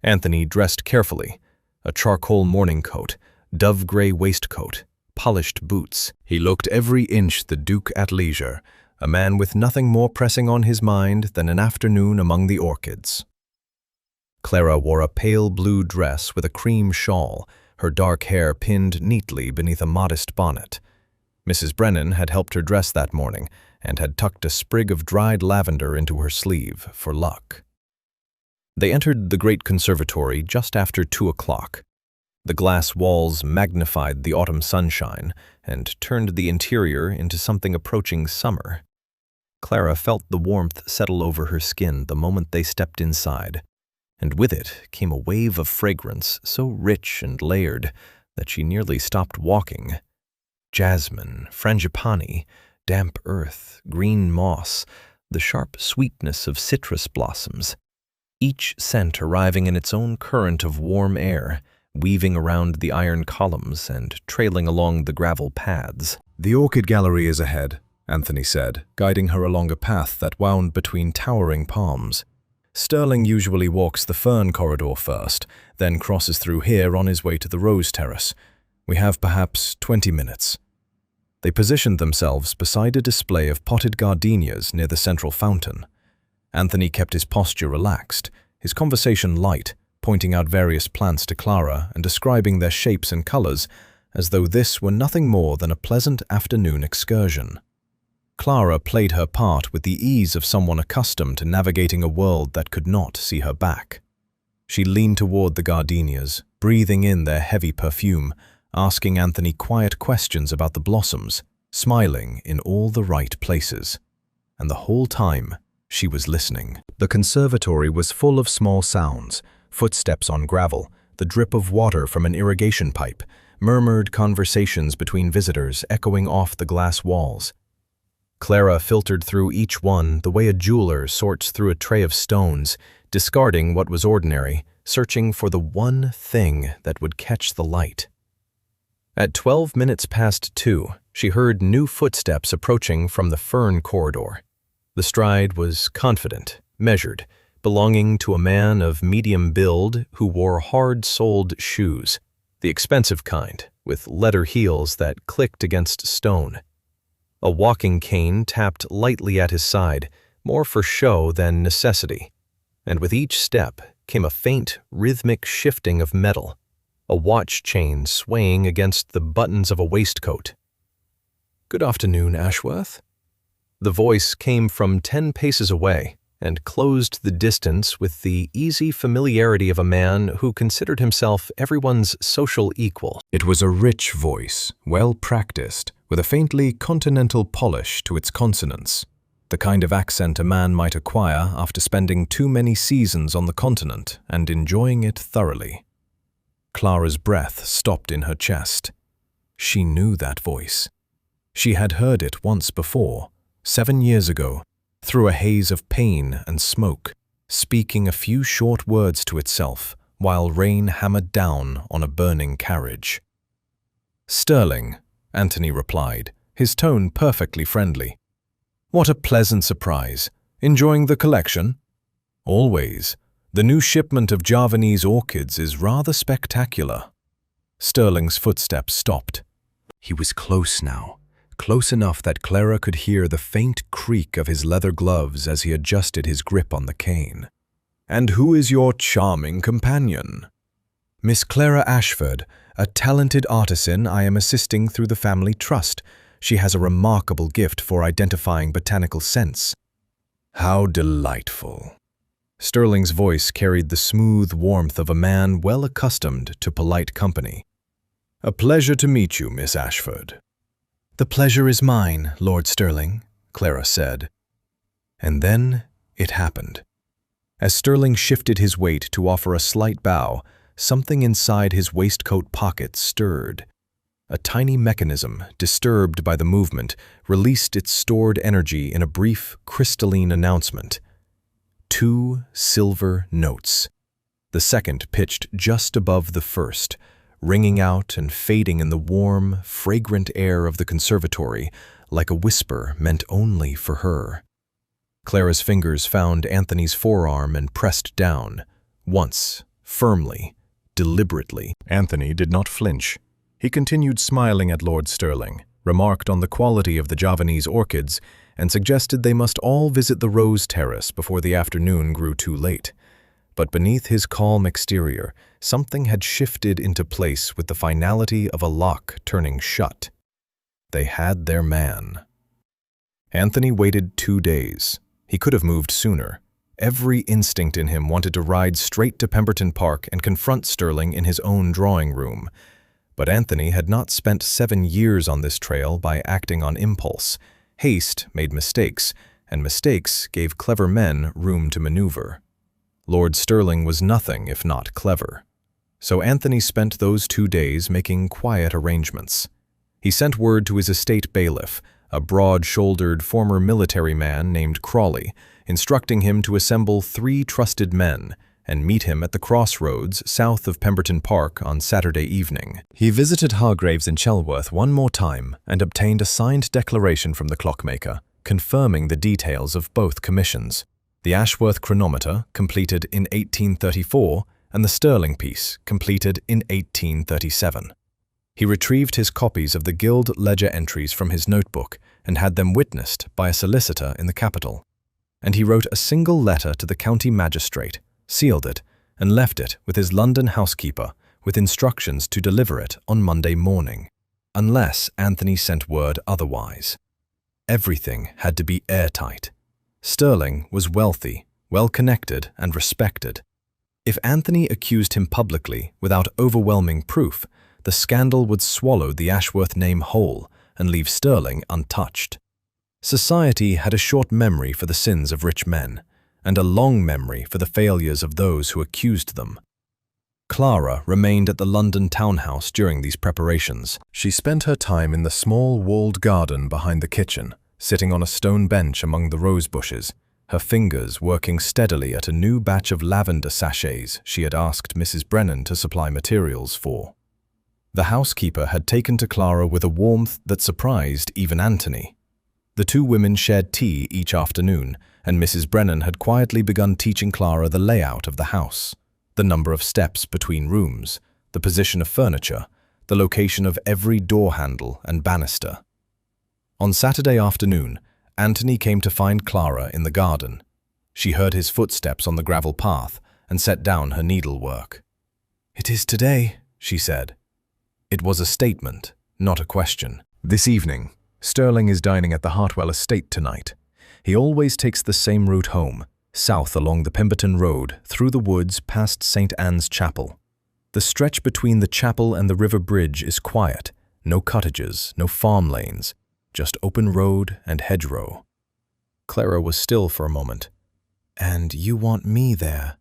Speaker 3: Anthony dressed carefully, a charcoal morning coat, dove-gray waistcoat, polished boots. He looked every inch the Duke at leisure, a man with nothing more pressing on his mind than an afternoon among the orchids. Clara wore a pale blue dress with a cream shawl, her dark hair pinned neatly beneath a modest bonnet. Mrs. Brennan had helped her dress that morning and had tucked a sprig of dried lavender into her sleeve for luck. They entered the great conservatory just after 2 o'clock. The glass walls magnified the autumn sunshine and turned the interior into something approaching summer. Clara felt the warmth settle over her skin the moment they stepped inside, and with it came a wave of fragrance so rich and layered that she nearly stopped walking. Jasmine, frangipani, damp earth, green moss, the sharp sweetness of citrus blossoms, each scent arriving in its own current of warm air, weaving around the iron columns and trailing along the gravel paths.
Speaker 1: "The orchid gallery is ahead," Anthony said, guiding her along a path that wound between towering palms. "Sterling usually walks the fern corridor first, then crosses through here on his way to the rose terrace. We have perhaps 20 minutes. They positioned themselves beside a display of potted gardenias near the central fountain. Anthony kept his posture relaxed, his conversation light, pointing out various plants to Clara and describing their shapes and colors as though this were nothing more than a pleasant afternoon excursion. Clara played her part with the ease of someone accustomed to navigating a world that could not see her back. She leaned toward the gardenias, breathing in their heavy perfume, asking Anthony quiet questions about the blossoms, smiling in all the right places. And the whole time, she was listening. The conservatory was full of small sounds, footsteps on gravel, the drip of water from an irrigation pipe, murmured conversations between visitors echoing off the glass walls. Clara filtered through each one the way a jeweler sorts through a tray of stones, discarding what was ordinary, searching for the one thing that would catch the light. At 12 minutes past 2, she heard new footsteps approaching from the fern corridor. The stride was confident, measured, belonging to a man of medium build who wore hard-soled shoes, the expensive kind, with leather heels that clicked against stone. A walking cane tapped lightly at his side, more for show than necessity, and with each step came a faint, rhythmic shifting of metal, a watch chain swaying against the buttons of a waistcoat. "Good afternoon, Ashworth." The voice came from 10 paces away and closed the distance with the easy familiarity of a man who considered himself everyone's social equal. It was a rich voice, well practiced, with a faintly continental polish to its consonants, the kind of accent a man might acquire after spending too many seasons on the continent and enjoying it thoroughly. Clara's breath stopped in her chest. She knew that voice. She had heard it once before, 7 years ago, through a haze of pain and smoke, speaking a few short words to itself while rain hammered down on a burning carriage. "Sterling," Anthony replied, his tone perfectly friendly. "What a pleasant surprise. Enjoying the collection?" "Always. The new shipment of Javanese orchids is rather spectacular." Sterling's footsteps stopped. He was close now, close enough that Clara could hear the faint creak of his leather gloves as he adjusted his grip on the cane. "And who is your charming companion?" "Miss Clara Ashford, a talented artisan I am assisting through the family trust. She has a remarkable gift for identifying botanical scents." "How delightful." Sterling's voice carried the smooth warmth of a man well accustomed to polite company.
Speaker 3: A pleasure to meet you, Miss Ashford.
Speaker 1: The pleasure is mine, Lord Sterling, Clara said. And then it happened. As Sterling shifted his weight to offer a slight bow, something inside his waistcoat pocket stirred. A tiny mechanism, disturbed by the movement, released its stored energy in a brief, crystalline announcement. 2 silver notes. The second pitched just above the first, ringing out and fading in the warm, fragrant air of the conservatory, like a whisper meant only for her. Clara's fingers found Anthony's forearm and pressed down, once, firmly, deliberately.
Speaker 3: Anthony did not flinch. He continued smiling at Lord Sterling, remarked on the quality of the Javanese orchids, and suggested they must all visit the Rose Terrace before the afternoon grew too late. But beneath his calm exterior, something had shifted into place with the finality of a lock turning shut. They had their man. Anthony waited 2 days. He could have moved sooner. Every instinct in him wanted to ride straight to Pemberton Park and confront Sterling in his own drawing room. But Anthony had not spent 7 years on this trail by acting on impulse. Haste made mistakes, and mistakes gave clever men room to maneuver. Lord Sterling was nothing if not clever. So Anthony spent those 2 days making quiet arrangements. He sent word to his estate bailiff, a broad-shouldered former military man named Crawley, instructing him to assemble 3 trusted men and meet him at the crossroads south of Pemberton Park on Saturday evening. He visited Hargraves in Chelworth one more time and obtained a signed declaration from the clockmaker, confirming the details of both commissions. The Ashworth chronometer, completed in 1834, and the Sterling piece, completed in 1837. He retrieved his copies of the Guild ledger entries from his notebook and had them witnessed by a solicitor in the capital. And he wrote a single letter to the county magistrate, sealed it, and left it with his London housekeeper with instructions to deliver it on Monday morning, unless Anthony sent word otherwise. Everything had to be airtight. Sterling was wealthy, well-connected, and respected. If Anthony accused him publicly without overwhelming proof, the scandal would swallow the Ashworth name whole and leave Sterling untouched. Society had a short memory for the sins of rich men, and a long memory for the failures of those who accused them. Clara remained at the London townhouse during these preparations. She spent her time in the small walled garden behind the kitchen, sitting on a stone bench among the rose bushes, her fingers working steadily at a new batch of lavender sachets she had asked Mrs. Brennan to supply materials for. The housekeeper had taken to Clara with a warmth that surprised even Anthony. The 2 women shared tea each afternoon, and Mrs. Brennan had quietly begun teaching Clara the layout of the house, the number of steps between rooms, the position of furniture, the location of every door handle and banister. On Saturday afternoon, Anthony came to find Clara in the garden. She heard his footsteps on the gravel path and set down her needlework. "It is today," she said. It was a statement, not a question. "This evening, Sterling is dining at the Hartwell estate tonight. He always takes the same route home, south along the Pemberton Road, through the woods past St. Anne's Chapel. The stretch between the chapel and the river bridge is quiet, no cottages, no farm lanes, just open road and hedgerow." Clara was still for a moment. "And you want me there?"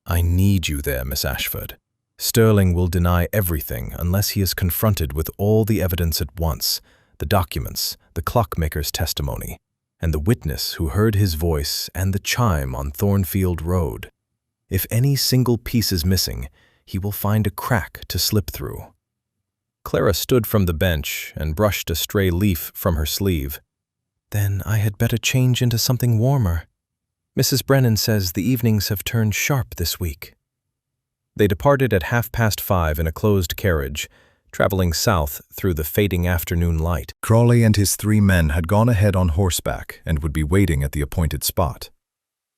Speaker 3: "I need you there, Miss Ashford. Sterling will deny everything unless he is confronted with all the evidence at once, the documents, the clockmaker's testimony, and the witness who heard his voice and the chime on Thornfield Road. If any single piece is missing, he will find a crack to slip through." Clara stood from the bench and brushed a stray leaf from her sleeve. "Then I had better change into something warmer. Mrs. Brennan says the evenings have turned sharp this week." They departed at 5:30 in a closed carriage, traveling south through the fading afternoon light. Crawley and his 3 men had gone ahead on horseback and would be waiting at the appointed spot.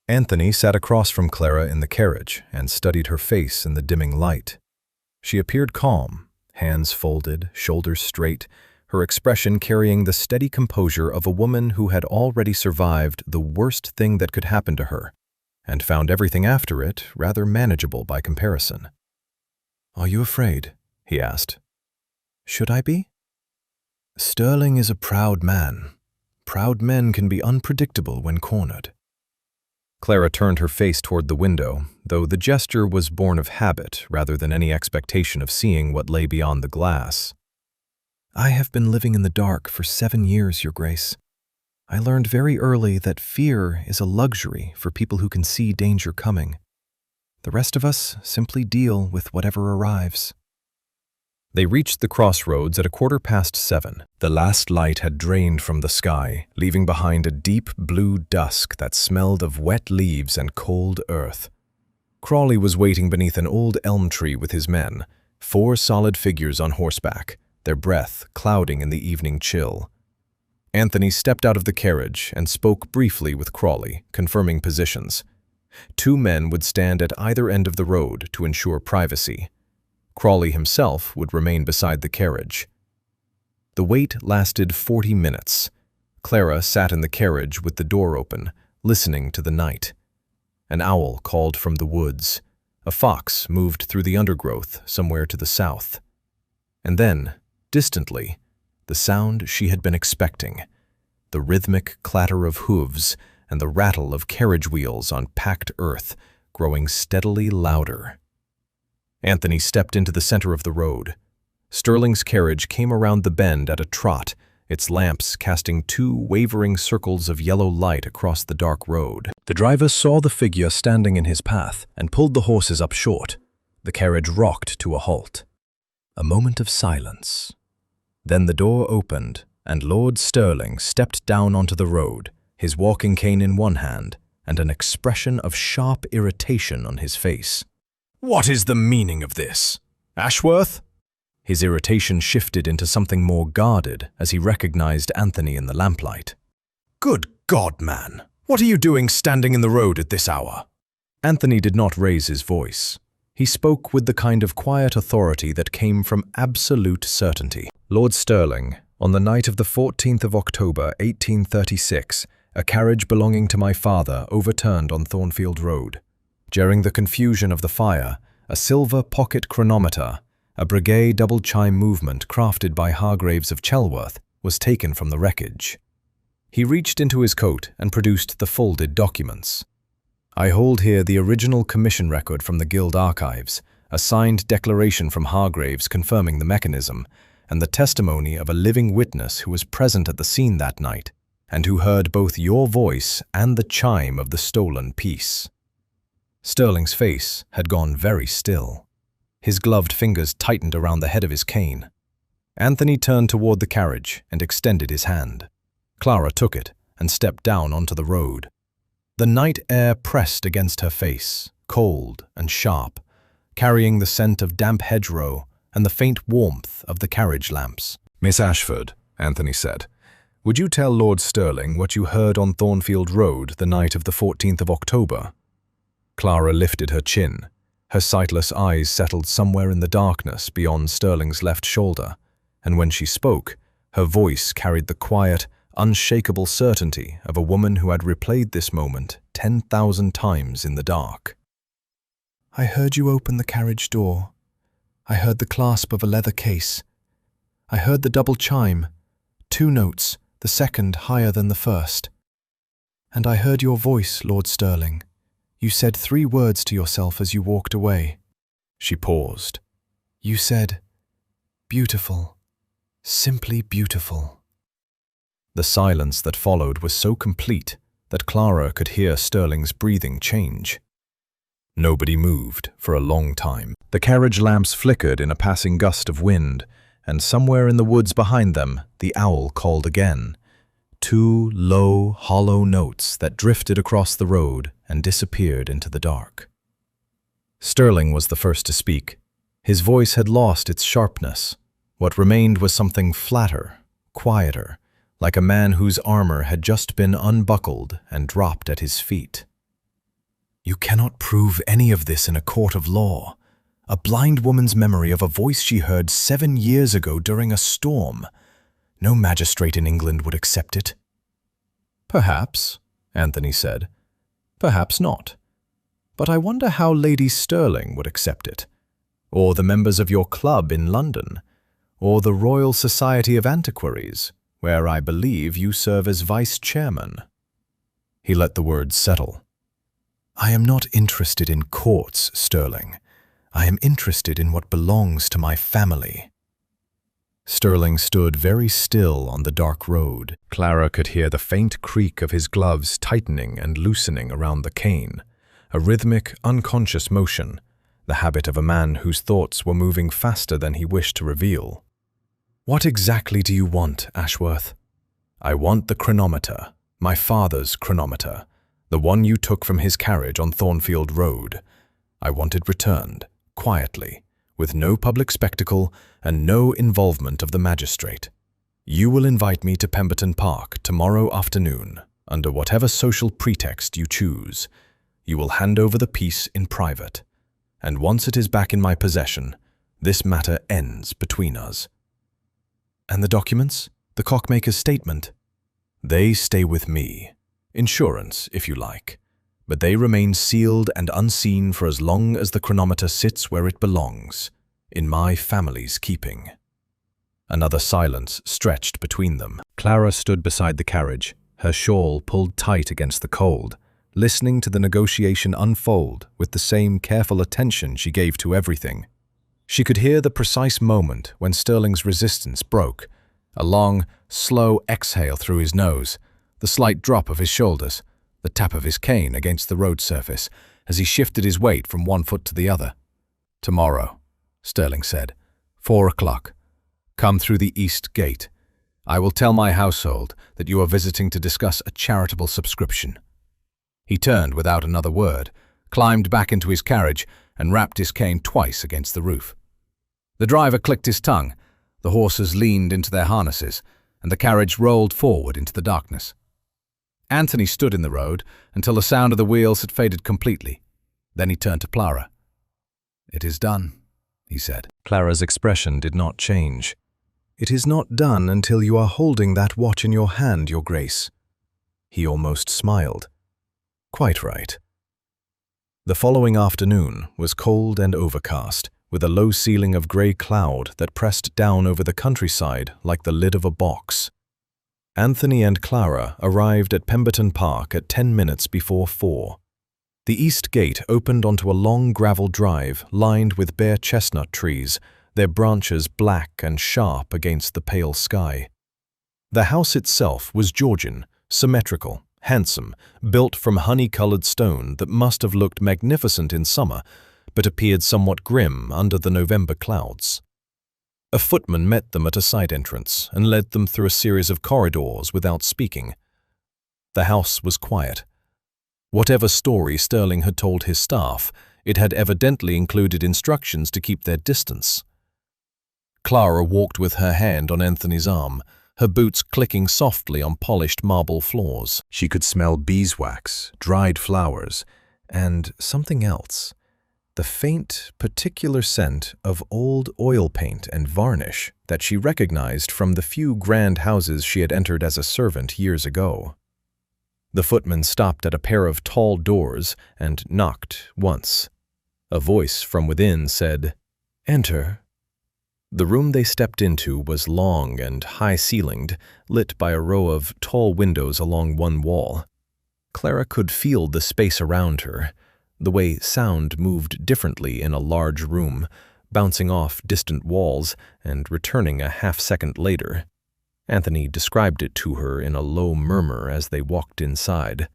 Speaker 3: Anthony sat across from Clara in the carriage and studied her face in the dimming light. She appeared calm, hands folded, shoulders straight, her expression carrying the steady composure of a woman who had already survived the worst thing that could happen to her, and found everything after it rather manageable by comparison. "Are you afraid?" he asked.
Speaker 1: Should I be? Sterling is a proud man. Proud men can be unpredictable when cornered. Clara turned her face toward the window, though the gesture was born of habit rather than any expectation of seeing what lay beyond the glass. I have been living in the dark for 7 years, Your Grace. I learned very early that fear is a luxury for people who can see danger coming. The rest of us simply deal with whatever arrives. They reached the crossroads at 7:15. The last light had drained from the sky, leaving behind a deep blue dusk that smelled of wet leaves and cold earth. Crawley was waiting beneath an old elm tree with his men, 4 solid figures on horseback, their breath clouding in the evening chill. Anthony stepped out of the carriage and spoke briefly with Crawley, confirming positions. 2 men would stand at either end of the road to ensure privacy. Crawley himself would remain beside the carriage. The wait lasted 40 minutes. Clara sat in the carriage with the door open, listening to the night. An owl called from the woods. A fox moved through the undergrowth somewhere to the south. And then, distantly, the sound she had been expecting, the rhythmic clatter of hooves and the rattle of carriage wheels on packed earth growing steadily louder. Anthony stepped into the center of the road. Sterling's carriage came around the bend at a trot, its lamps casting 2 wavering circles of yellow light across the dark road.
Speaker 2: The driver saw the figure standing in his path and pulled the horses up short. The carriage rocked to a halt. A moment of silence. Then the door opened, and Lord Sterling stepped down onto the road, his walking cane in one hand, and an expression of sharp irritation on his face.
Speaker 1: What is the meaning of this? Ashworth?
Speaker 2: His irritation shifted into something more guarded as he recognized Anthony in the lamplight.
Speaker 1: Good God, man! What are you doing standing in the road at this hour?
Speaker 2: Anthony did not raise his voice. He spoke with the kind of quiet authority that came from absolute certainty.
Speaker 1: Lord Sterling, on the night of the 14th of October, 1836, a carriage belonging to my father overturned on Thornfield Road. During the confusion of the fire, a silver pocket chronometer, a brigade double-chime movement crafted by Hargraves of Chelworth, was taken from the wreckage. He reached into his coat and produced the folded documents. I hold here the original commission record from the Guild archives, a signed declaration from Hargraves confirming the mechanism, and the testimony of a living witness who was present at the scene that night, and who heard both your voice and the chime of the stolen piece. Sterling's face had gone very still. His gloved fingers tightened around the head of his cane. Anthony turned toward the carriage and extended his hand. Clara took it and stepped down onto the road. The night air pressed against her face, cold and sharp, carrying the scent of damp hedgerow and the faint warmth of the carriage lamps.
Speaker 2: Miss Ashford, Anthony said, would you tell Lord Sterling what you heard on Thornfield Road the night of the 14th of October? Clara lifted her chin. Her sightless eyes settled somewhere in the darkness beyond Sterling's left shoulder, and when she spoke, her voice carried the quiet, unshakable certainty of a woman who had replayed this moment 10,000 times in the dark. I heard you open the carriage door. I heard the clasp of a leather case. I heard the double chime, 2 notes, the second higher than the first. And I heard your voice, Lord Sterling. You said 3 words to yourself as you walked away. She paused. You said, beautiful, simply beautiful. The silence that followed was so complete that Clara could hear Sterling's breathing change. Nobody moved for a long time. The carriage lamps flickered in a passing gust of wind, and somewhere in the woods behind them, the owl called again. 2 low, hollow notes that drifted across the road and disappeared into the dark. Sterling was the first to speak. His voice had lost its sharpness. What remained was something flatter, quieter, like a man whose armor had just been unbuckled and dropped at his feet. You cannot prove any of this in a court of law. A blind woman's memory of a voice she heard 7 years ago during a storm. No magistrate in England would accept it. Perhaps, Anthony said. Perhaps not. But I wonder how Lady Sterling would accept it. Or the members of your club in London.
Speaker 1: or the Royal Society of Antiquaries, where I believe you serve as vice-chairman." He let the words settle. "I am not interested in courts, Sterling. I am interested in what belongs to my family." Sterling stood very still on the dark road. Clara could hear the faint creak of his gloves tightening and loosening around the cane, a rhythmic, unconscious motion, the habit of a man whose thoughts were moving faster than he wished to reveal. "What exactly do you want, Ashworth?" "I want the chronometer, my father's chronometer, the one you took from his carriage on Thornfield Road. I want it returned, quietly, with no public spectacle and no involvement of the magistrate. You will invite me to Pemberton Park tomorrow afternoon, under whatever social pretext you choose. You will hand over the piece in private, and once it is back in my possession, this matter ends between us." "And the documents? The cockmaker's statement?" "They stay with me. Insurance, if you like. But they remain sealed and unseen for as long as the chronometer sits where it belongs, in my family's keeping." Another silence stretched between them. Clara stood beside the carriage, her shawl pulled tight against the cold, listening to the negotiation unfold with the same careful attention she gave to everything. She could hear the precise moment when Sterling's resistance broke, a long, slow exhale through his nose, the slight drop of his shoulders, the tap of his cane against the road surface as he shifted his weight from one foot to the other. "Tomorrow," Sterling said, 4 o'clock. "Come through the east gate. I will tell my household that you are visiting to discuss a charitable subscription." He turned without another word, climbed back into his carriage, and rapped his cane twice against the roof. The driver clicked his tongue, the horses leaned into their harnesses, and the carriage rolled forward into the darkness. Anthony stood in the road until the sound of the wheels had faded completely. Then he turned to Clara. "It is done," he said. Clara's expression did not change. "It is not done until you are holding that watch in your hand, Your Grace." He almost smiled. "Quite right." The following afternoon was cold and overcast, with a low ceiling of grey cloud that pressed down over the countryside like the lid of a box. Anthony and Clara arrived at Pemberton Park at 10 minutes before 4. The east gate opened onto a long gravel drive lined with bare chestnut trees, their branches black and sharp against the pale sky. The house itself was Georgian, symmetrical, handsome, built from honey-colored stone that must have looked magnificent in summer, but appeared somewhat grim under the November clouds. A footman met them at a side entrance and led them through a series of corridors without speaking. The house was quiet. Whatever story Sterling had told his staff, it had evidently included instructions to keep their distance. Clara walked with her hand on Anthony's arm, her boots clicking softly on polished marble floors. She could smell beeswax, dried flowers, and something else. The faint, particular scent of old oil paint and varnish that she recognized from the few grand houses she had entered as a servant years ago. The footman stopped at a pair of tall doors and knocked once. A voice from within said, "Enter." The room they stepped into was long and high-ceilinged, lit by a row of tall windows along one wall. Clara could feel the space around her, the way sound moved differently in a large room, bouncing off distant walls and returning a half-second later. Anthony described it to her in a low murmur as they walked inside.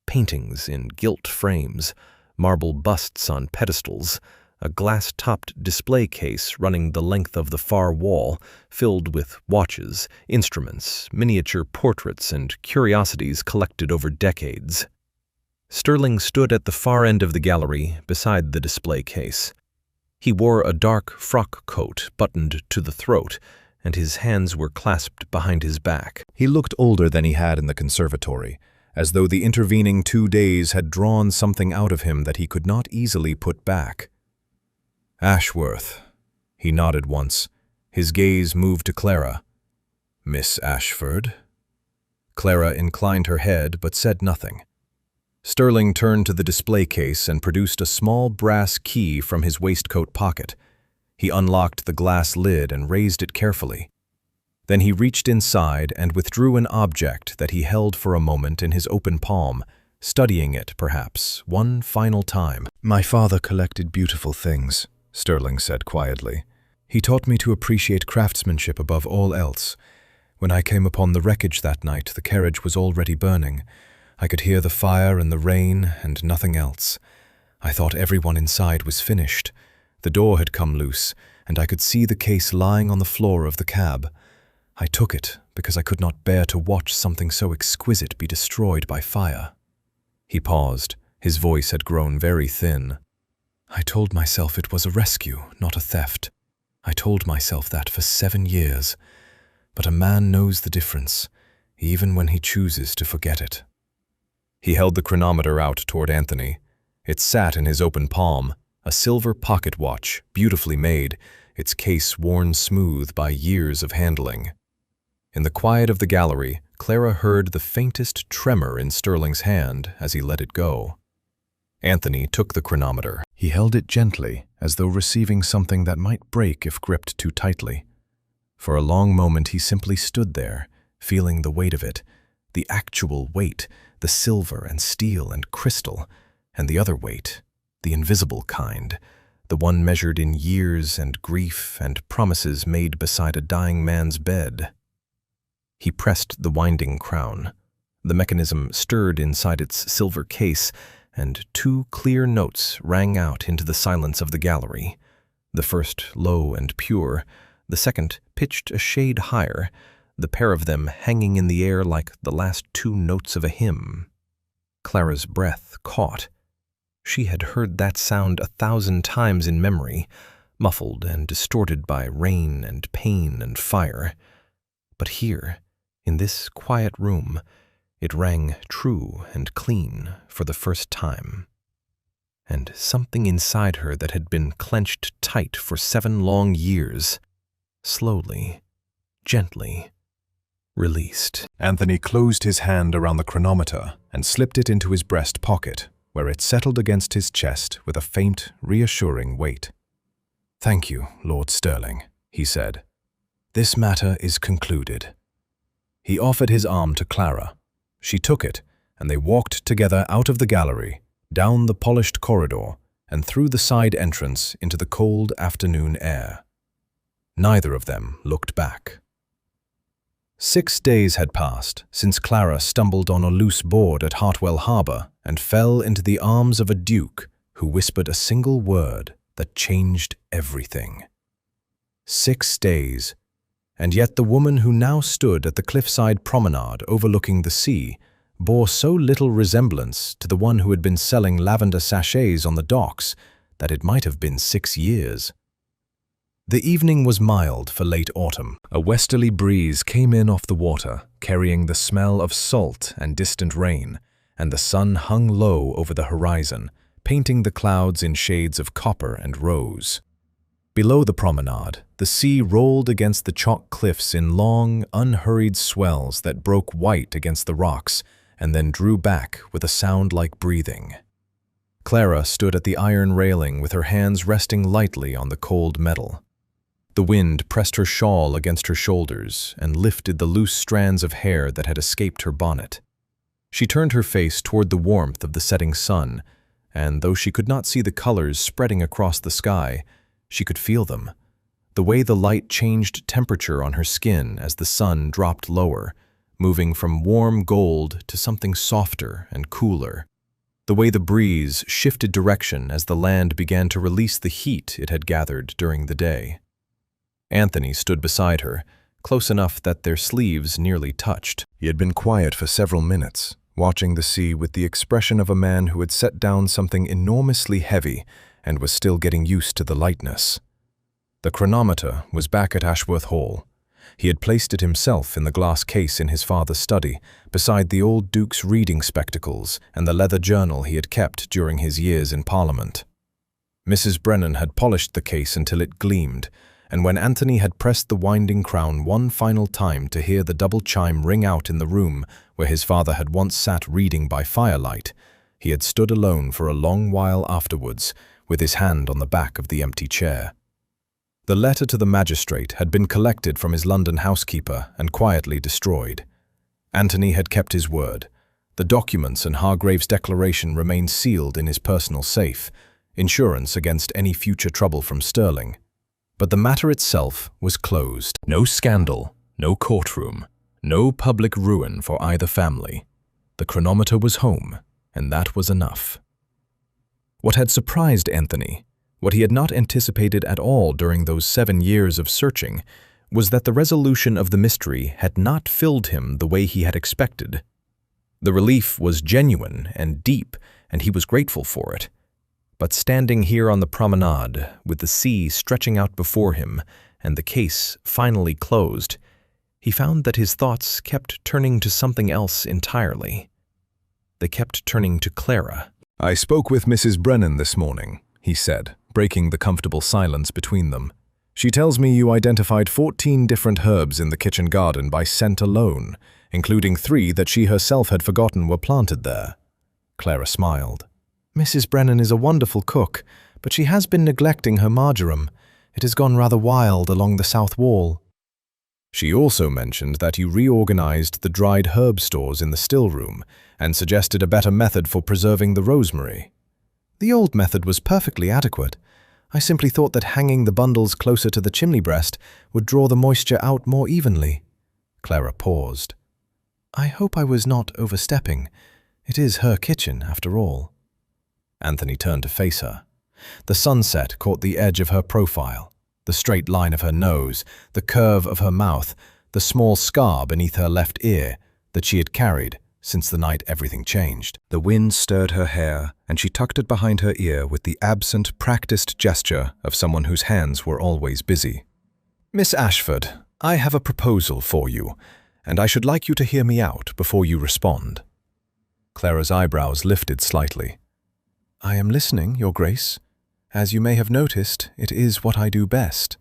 Speaker 1: Paintings in gilt frames, marble busts on pedestals, a glass-topped display case running the length of the far wall, filled with watches, instruments, miniature portraits, and curiosities collected over decades. Sterling stood at the far end of the gallery beside the display case. He wore a dark frock coat buttoned to the throat, and his hands were clasped behind his back. He looked older than he had in the conservatory, as though the intervening 2 days had drawn something out of him that he could not easily put back. "Ashworth." He nodded once. His gaze moved to Clara. "Miss Ashford?" Clara inclined her head but said nothing. Sterling turned to the display case and produced a small brass key from his waistcoat pocket.
Speaker 3: He unlocked the glass lid and raised it carefully. Then he reached inside and withdrew an object that he held for a moment in his open palm, studying it, perhaps, one final time.
Speaker 1: "My father collected beautiful things," Sterling said quietly. "He taught me to appreciate craftsmanship above all else. When I came upon the wreckage that night, the carriage was already burning. I could hear the fire and the rain and nothing else. I thought everyone inside was finished. The door had come loose, and I could see the case lying on the floor of the cab. I took it because I could not bear to watch something so exquisite be destroyed by fire." He paused. His voice had grown very thin. "I told myself it was a rescue, not a theft. I told myself that for 7 years. But a man knows the difference, even when he chooses to forget it." He held the chronometer out toward Anthony. It sat in his open palm, a silver pocket watch, beautifully made, its case worn smooth by years of handling. In the quiet of the gallery, Clara heard the faintest tremor in Sterling's hand as he let it go. Anthony took the chronometer. He held it gently, as though receiving something that might break if gripped too tightly. For a long moment he simply stood there, feeling the weight of it, the actual weight, the silver and steel and crystal, and the other weight, the invisible kind, the one measured in years and grief and promises made beside a dying man's bed. He pressed the winding crown. The mechanism stirred inside its silver case, and 2 clear notes rang out into the silence of the gallery. The first low and pure, the second pitched a shade higher, the pair of them hanging in the air like the last 2 notes of a hymn. Clara's breath caught. She had heard that sound 1,000 times in memory, muffled and distorted by rain and pain and fire. But here, in this quiet room, it rang true and clean for the first time. And something inside her that had been clenched tight for 7 long years, slowly, gently, released. Anthony closed his hand around the chronometer and slipped it into his breast pocket, where it settled against his chest with a faint, reassuring weight. "Thank you, Lord Sterling," he said. "This matter is concluded." He offered his arm to Clara. She took it, and they walked together out of the gallery, down the polished corridor, and through the side entrance into the cold afternoon air. Neither of them looked back. 6 days had passed since Clara stumbled on a loose board at Hartwell Harbour and fell into the arms of a duke who whispered a single word that changed everything. 6 days. And yet the woman who now stood at the cliffside promenade overlooking the sea bore so little resemblance to the one who had been selling lavender sachets on the docks that it might have been 6 years. The evening was mild for late autumn. A westerly breeze came in off the water, carrying the smell of salt and distant rain, and the sun hung low over the horizon, painting the clouds in shades of copper and rose. Below the promenade, the sea rolled against the chalk cliffs in long, unhurried swells that broke white against the rocks and then drew back with a sound like breathing. Clara stood at the iron railing with her hands resting lightly on the cold metal. The wind pressed her shawl against her shoulders and lifted the loose strands of hair that had escaped her bonnet. She turned her face toward the warmth of the setting sun, and though she could not see the colors spreading across the sky, she could feel them. The way the light changed temperature on her skin as the sun dropped lower, moving from warm gold to something softer and cooler. The way the breeze shifted direction as the land began to release the heat it had gathered during the day. Anthony stood beside her, close enough that their sleeves nearly touched. He had been quiet for several minutes, watching the sea with the expression of a man who had set down something enormously heavy and was still getting used to the lightness. The chronometer was back at Ashworth Hall. He had placed it himself in the glass case in his father's study, beside the old Duke's reading spectacles and the leather journal he had kept during his years in Parliament. Mrs. Brennan had polished the case until it gleamed, and when Anthony had pressed the winding crown one final time to hear the double chime ring out in the room where his father had once sat reading by firelight, he had stood alone for a long while afterwards, with his hand on the back of the empty chair. The letter to the magistrate had been collected from his London housekeeper and quietly destroyed. Anthony had kept his word. The documents and Hargrave's declaration remained sealed in his personal safe, insurance against any future trouble from Sterling. But the matter itself was closed. No scandal, no courtroom, no public ruin for either family. The chronometer was home, and that was enough. What had surprised Anthony, what he had not anticipated at all during those 7 years of searching, was that the resolution of the mystery had not filled him the way he had expected. The relief was genuine and deep, and he was grateful for it. But standing here on the promenade, with the sea stretching out before him and the case finally closed, he found that his thoughts kept turning to something else entirely. They kept turning to Clara.
Speaker 3: "I spoke with Mrs. Brennan this morning," he said, breaking the comfortable silence between them. "She tells me you identified 14 different herbs in the kitchen garden by scent alone, including 3 that she herself had forgotten were planted there." Clara smiled.
Speaker 2: Mrs. Brennan is a wonderful cook, but she has been neglecting her marjoram. It has gone rather wild along the south wall.
Speaker 1: She also mentioned that you reorganized the dried herb stores in the still room and suggested a better method for preserving the rosemary.
Speaker 2: The old method was perfectly adequate. I simply thought that hanging the bundles closer to the chimney breast would draw the moisture out more evenly.
Speaker 1: Clara paused.
Speaker 2: I hope I was not overstepping. It is her kitchen, after all.
Speaker 1: Anthony turned to face her. The sunset caught the edge of her profile, the straight line of her nose, the curve of her mouth, the small scar beneath her left ear that she had carried since the night everything changed.
Speaker 3: The wind stirred her hair, and she tucked it behind her ear with the absent, practiced gesture of someone whose hands were always busy.
Speaker 1: "Miss Ashford, I have a proposal for you, and I should like you to hear me out before you respond." Clara's eyebrows lifted slightly.
Speaker 2: I am listening, Your Grace. As you may have noticed, it is what I do best.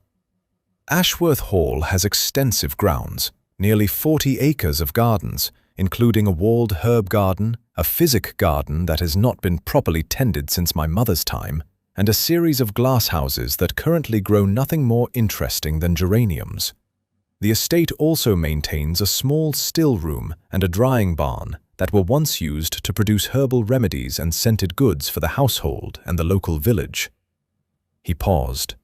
Speaker 1: Ashworth Hall has extensive grounds, nearly 40 acres of gardens, including a walled herb garden, a physic garden that has not been properly tended since my mother's time, and a series of glasshouses that currently grow nothing more interesting than geraniums. The estate also maintains a small still room and a drying barn that were once used to produce herbal remedies and scented goods for the household and the local village. He paused.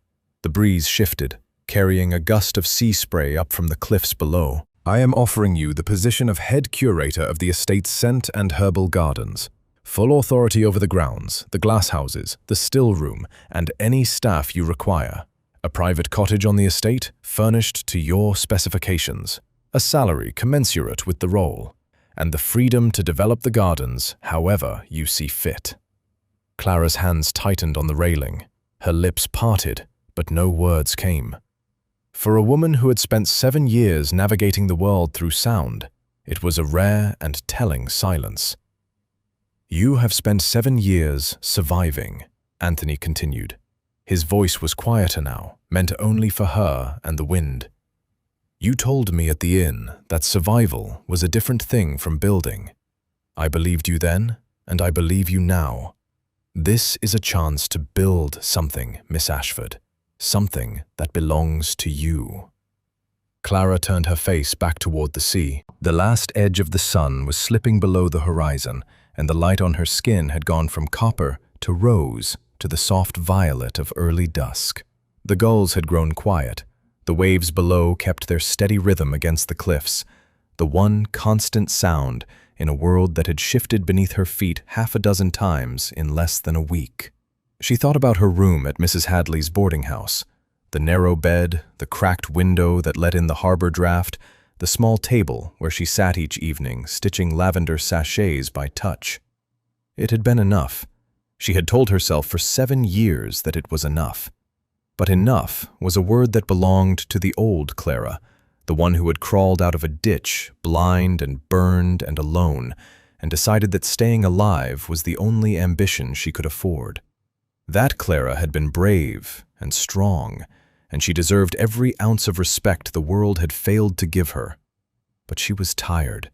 Speaker 1: The breeze shifted, carrying a gust of sea spray up from the cliffs below.
Speaker 3: "I am offering you the position of head curator of the estate's scent and herbal gardens. Full authority over the grounds, the glasshouses, the still room, and any staff you require. A private cottage on the estate, furnished to your specifications. A salary commensurate with the role. And the freedom to develop the gardens however you see fit." Clara's hands tightened on the railing. Her lips parted, but no words came. For a woman who had spent 7 years navigating the world through sound, it was a rare and telling silence. "You have spent 7 years surviving," Anthony continued. His voice was quieter now, meant only for her and the wind. "You told me at the inn that survival was a different thing from building. I believed you then, and I believe you now. This is a chance to build something, Miss Ashford. Something that belongs to you." Clara turned her face back toward the sea. The last edge of the sun was slipping below the horizon, and the light on her skin had gone from copper to rose to the soft violet of early dusk. The gulls had grown quiet. The waves below kept their steady rhythm against the cliffs, the one constant sound in a world that had shifted beneath her feet 6 times in less than a week. She thought about her room at Mrs. Hadley's boarding house, the narrow bed, the cracked window that let in the harbor draft, the small table where she sat each evening stitching lavender sachets by touch. It had been enough. She had told herself for 7 years that it was enough. But enough was a word that belonged to the old Clara, the one who had crawled out of a ditch, blind and burned and alone, and decided that staying alive was the only ambition she could afford. That Clara had been brave and strong, and she deserved every ounce of respect the world had failed to give her. But she was tired.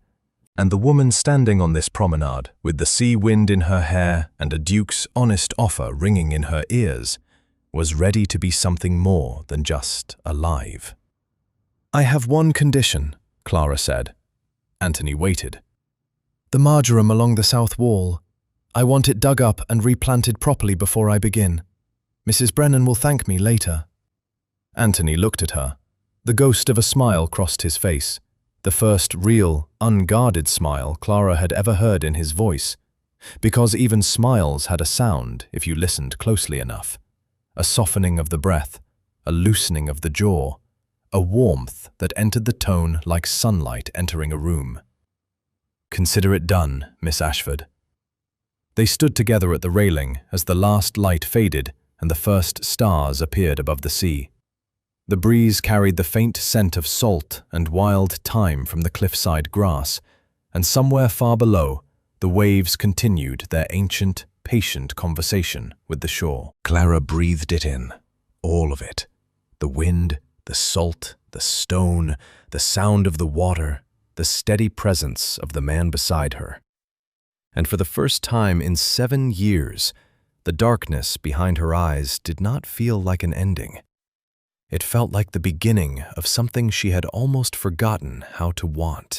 Speaker 3: And the woman standing on this promenade, with the sea wind in her hair and a duke's honest offer ringing in her ears,
Speaker 2: was ready to be something more than just alive.
Speaker 1: "I have one condition," Clara said. Anthony waited. "The marjoram along the south wall. I want it dug up and replanted properly before I begin. Mrs. Brennan will thank me later." Anthony looked at her. The ghost of a smile crossed his face, the first real, unguarded smile Clara had ever heard in his voice, because even smiles had a sound if you listened closely enough. A softening of the breath, a loosening of the jaw, a warmth that entered the tone like sunlight entering a room. "Consider it done, Miss Ashford." They stood together at the railing as the last light faded and the first stars appeared above the sea. The breeze carried the faint scent of salt and wild thyme from the cliffside grass, and somewhere far below, the waves continued their ancient, patient conversation with the shore.
Speaker 2: Clara breathed it in, all of it. The wind, the salt, the stone, the sound of the water, the steady presence of the man beside her. And for the first time in 7 years, the darkness behind her eyes did not feel like an ending. It felt like the beginning of something she had almost forgotten how to want.